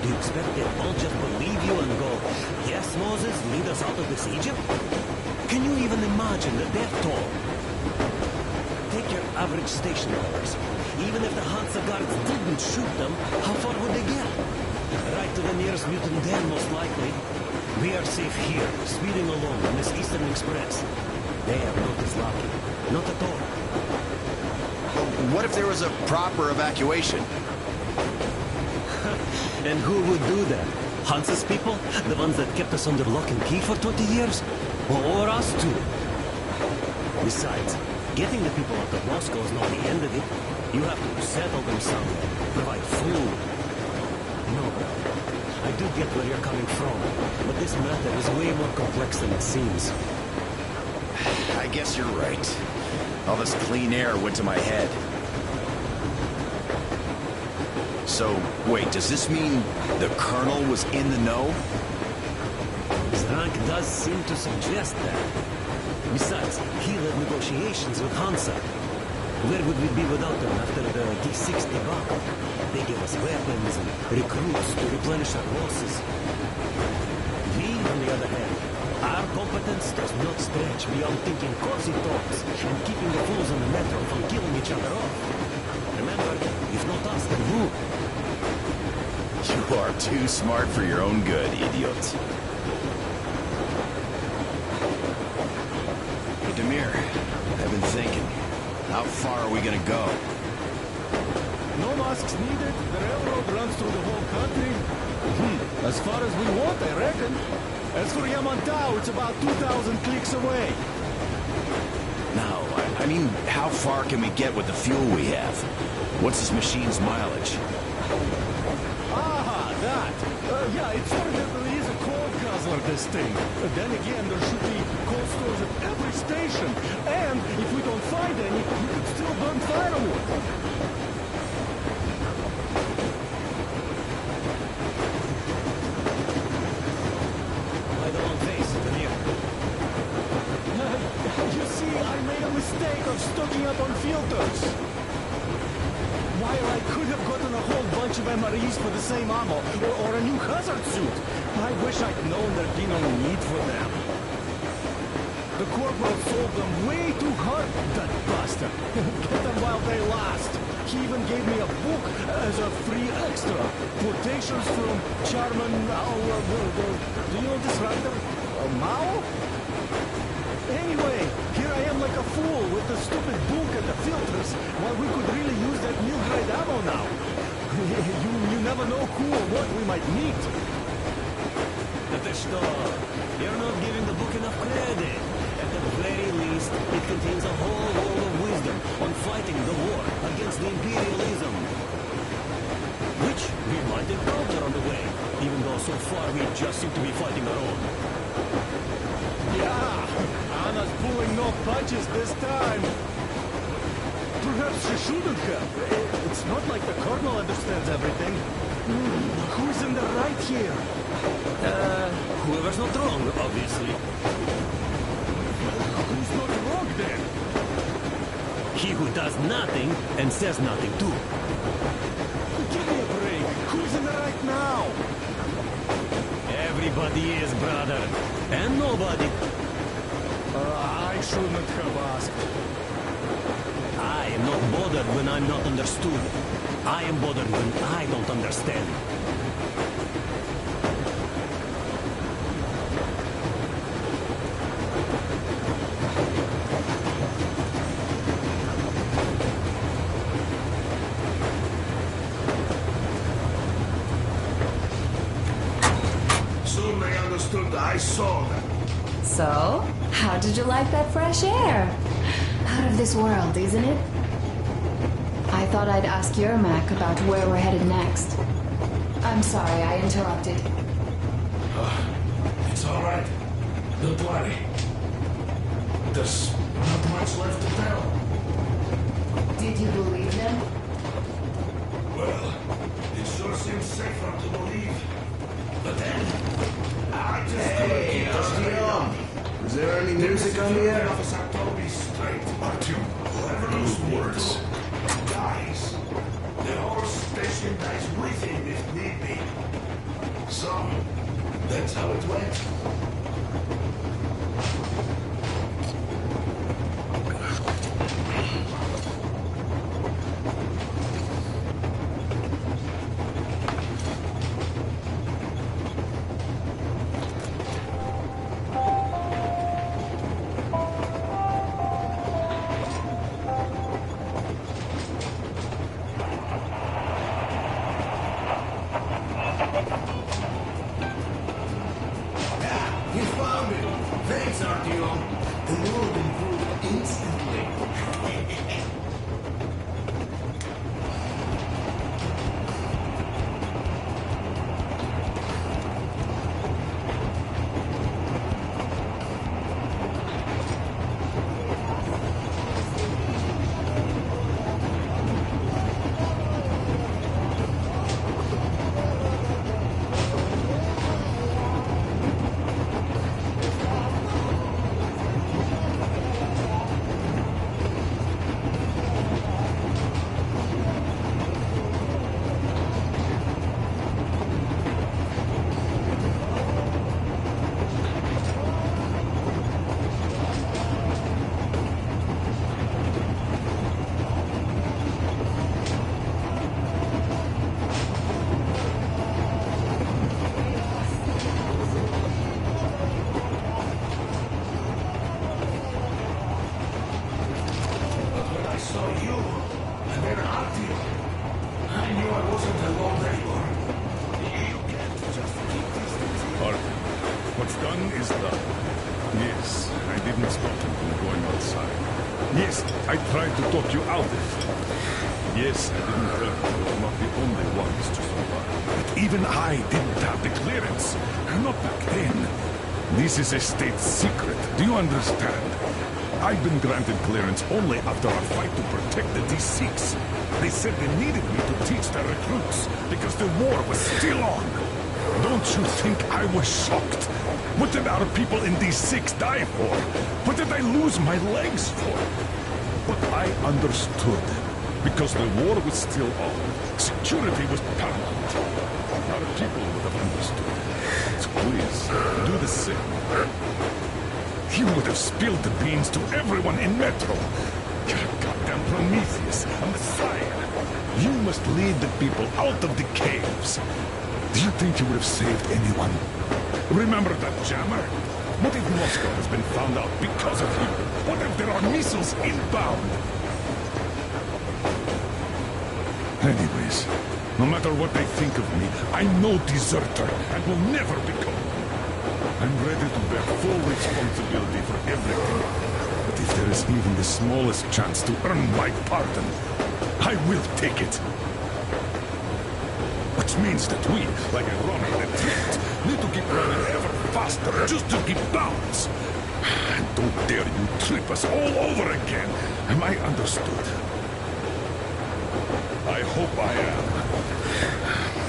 do you expect they'll all just believe you and go, yes, Moses, lead us out of this Egypt? Can you even imagine the death toll? Take your average station goers. Even if the Hansa guards didn't shoot them, how far would they get? Right to the nearest mutant den, most likely. We are safe here, speeding along on this Eastern Express. They are not as lucky. Not at all. What if there was a proper evacuation? And who would do that? Hansa's people? The ones that kept us under lock and key for 20 years? Or us too? Besides, getting the people out of Moscow is not the end of it. You have to settle them somewhere, provide food. No, I do get where you're coming from, but this matter is way more complex than it seems. I guess you're right. All this clean air went to my head. So, wait, does this mean the Colonel was in the know? His rank does seem to suggest that. Besides, he led negotiations with Hansa. Where would we be without them after the D6 debacle? They gave us weapons and recruits to replenish our losses. We, on the other hand, our competence does not stretch beyond thinking cozy thoughts and keeping the fools on the metro from killing each other off. Remember, if not us, then who? You are too smart for your own good, idiot. Hey, Demir, I've been thinking. How far are we gonna go? No masks needed. The railroad runs through the whole country. As far as we want, I reckon. As for Yamantau, it's about 2,000 clicks away. No, I mean, how far can we get with the fuel we have? What's this machine's mileage? Ah, that. Yeah, it certainly is a cold guzzler, this thing. Then again, there should be cold stores at every station. And if we don't find any, we could still burn firewood. Why the long face, Demir? You see, I made a mistake of stocking up on filters. While I could have gotten a whole bunch of MREs for the same ammo, or a new hazard suit, I wish I'd known there'd be no need for them. The corporal sold them way too hard, that bastard. Get them while they last. He even gave me a book as a free extra. Quotations from Chairman do you know this writer? Mao? Anyway, here I am like a fool with the stupid book and the filters, while we could really use that meal-grade ammo now. you never know who or what we might meet. You're not giving the book enough credit. At the very least, it contains a whole world of wisdom on fighting the war against the imperialism. Which we might encounter on the way, even though so far we just seem to be fighting our own. Yeah, Anna's pulling no punches this time. Perhaps she shouldn't have. It's not like the Colonel understands everything. Who's in the right here? Whoever's not wrong, obviously. Who's not wrong then? He who does nothing and says nothing too. Give me a break. Who's in the right now? Everybody is, brother. And nobody. I shouldn't have asked. I am not bothered when I'm not understood. I am bothered when I don't understand. Soon they understood I saw them. So, how did you like that fresh air? Out of this world, isn't it? I thought I'd ask Yermak about where we're headed next. I'm sorry I interrupted. It's all right. Don't worry. There's not much left to tell. Did you believe them? Well, it sure seems safer to believe. But then, I just couldn't keep the straight on. Is there any music on the air? Officer told me straight. Artyom, whoever those words dies. The whole station dies with him if need be. So, that's how it went. You found it! Thanks, Artyom. The mood improved instantly. What's done is done. Yes, I didn't stop him from going outside. Yes, I tried to talk you out of it. Yes, I didn't tell you we were not the only ones to survive. But even I didn't have the clearance. Not back then. This is a state secret. Do you understand? I've been granted clearance only after a fight to protect the D6. They said they needed me to teach their recruits because the war was still on. Don't you think I was shocked? What did our people in D6 die for? What did I lose my legs for? But I understood. Because the war was still on. Security was paramount. Our people would have understood. So please, do the same. You would have spilled the beans to everyone in Metro. You're a goddamn Prometheus, a messiah. You must lead the people out of the caves. Do you think you would have saved anyone? Remember that jammer? What if Moscow has been found out because of you? What if there are missiles inbound? Anyways, no matter what they think of me, I'm no deserter and will never become one. I'm ready to bear full responsibility for everything. But if there is even the smallest chance to earn my pardon, I will take it. Which means that we, like a runner in a treat, need to keep running ever faster just to keep balance. And don't dare you trip us all over again. Am I understood? I hope I am.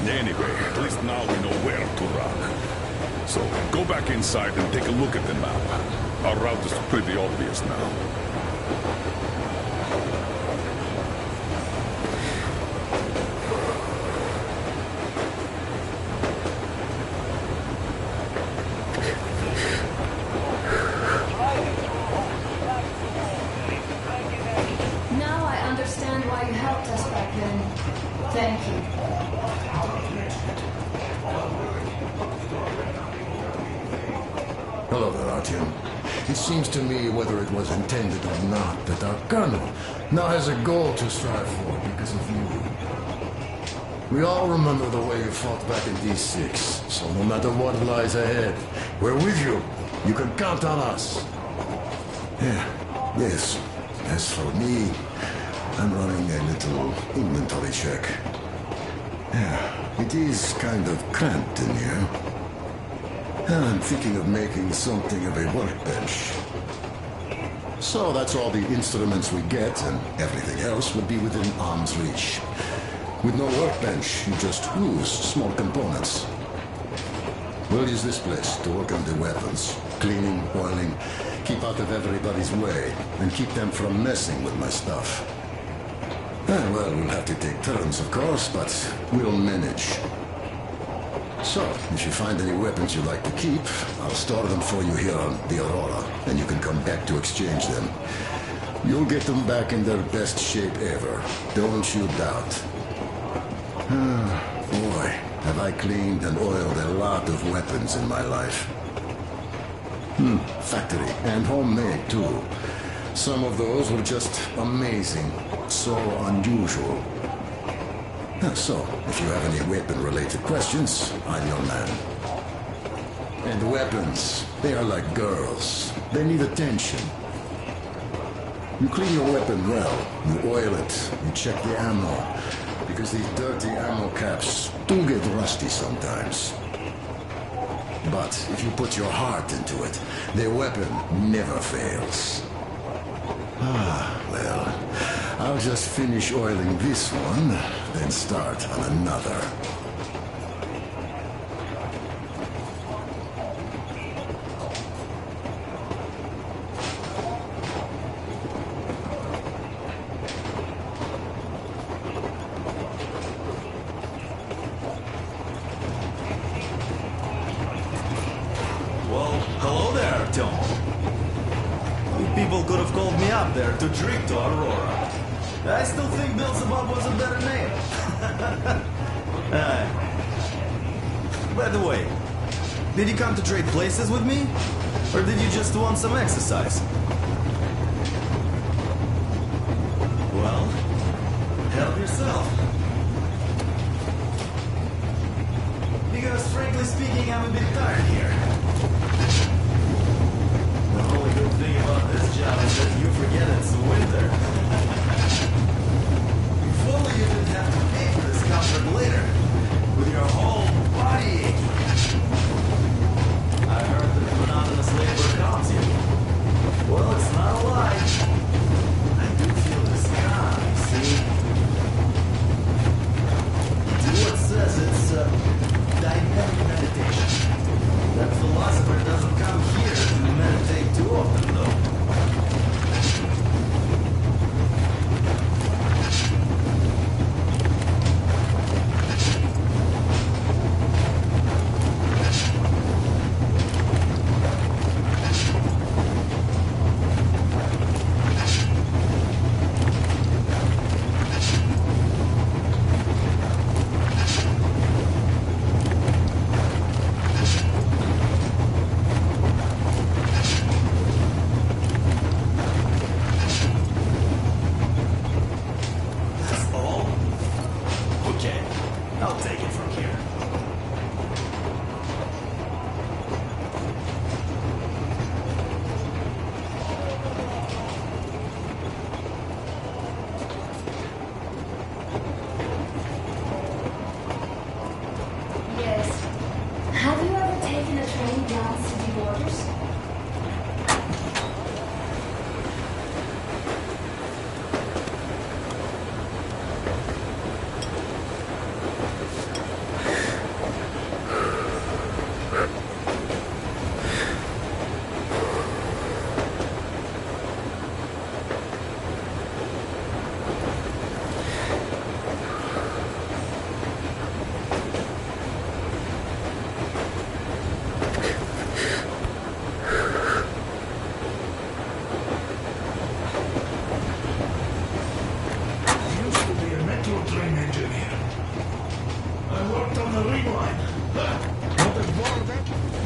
Anyway, at least now we know where to run. So, go back inside and take a look at the map. Our route is pretty obvious now. Now I understand why you helped us back then. Thank you. Hello there, Artyom. It seems to me, whether it was intended or not, that our colonel now has a goal to strive for because of you. We all remember the way you fought back in D6, so no matter what lies ahead, we're with you. You can count on us. Yes. As for me, I'm running a little inventory check. It is kind of cramped in here. I'm thinking of making something of a workbench. So that's all the instruments we get, and everything else would be within arm's reach. With no workbench, you just lose small components. We'll use this place to work on the weapons. Cleaning, oiling, keep out of everybody's way, and keep them from messing with my stuff. Well, we'll have to take turns, of course, but we'll manage. So, if you find any weapons you'd like to keep, I'll store them for you here on the Aurora, and you can come back to exchange them. You'll get them back in their best shape ever. Don't you doubt. Boy, have I cleaned and oiled a lot of weapons in my life. Factory and homemade, too. Some of those were just amazing. So unusual. So, if you have any weapon-related questions, I'm your man. And weapons, they are like girls. They need attention. You clean your weapon well, you oil it, you check the ammo, because these dirty ammo caps do get rusty sometimes. But if you put your heart into it, the weapon never fails. Well, I'll just finish oiling this one, then start on another. Well, hello there, Tom. You people could have called me up there to drink to Aurora. I still think Beelzebub was a better name. By the way, did you come to trade places with me? Or did you just want some exercise? Well, help yourself. Because frankly speaking, I'm a bit tired here. The only good thing about this job is that you forget it's winter. If only you didn't have to pay for this comfort later, with your whole body aching. I heard that monotonous labor calms you. Well, it's not a lie. I do feel this calm, you see. Stuart says it's dynamic meditation. That philosopher doesn't come here to meditate too often, though. I'll take it from here. Yes. Have you ever taken a train down city borders? No te borde.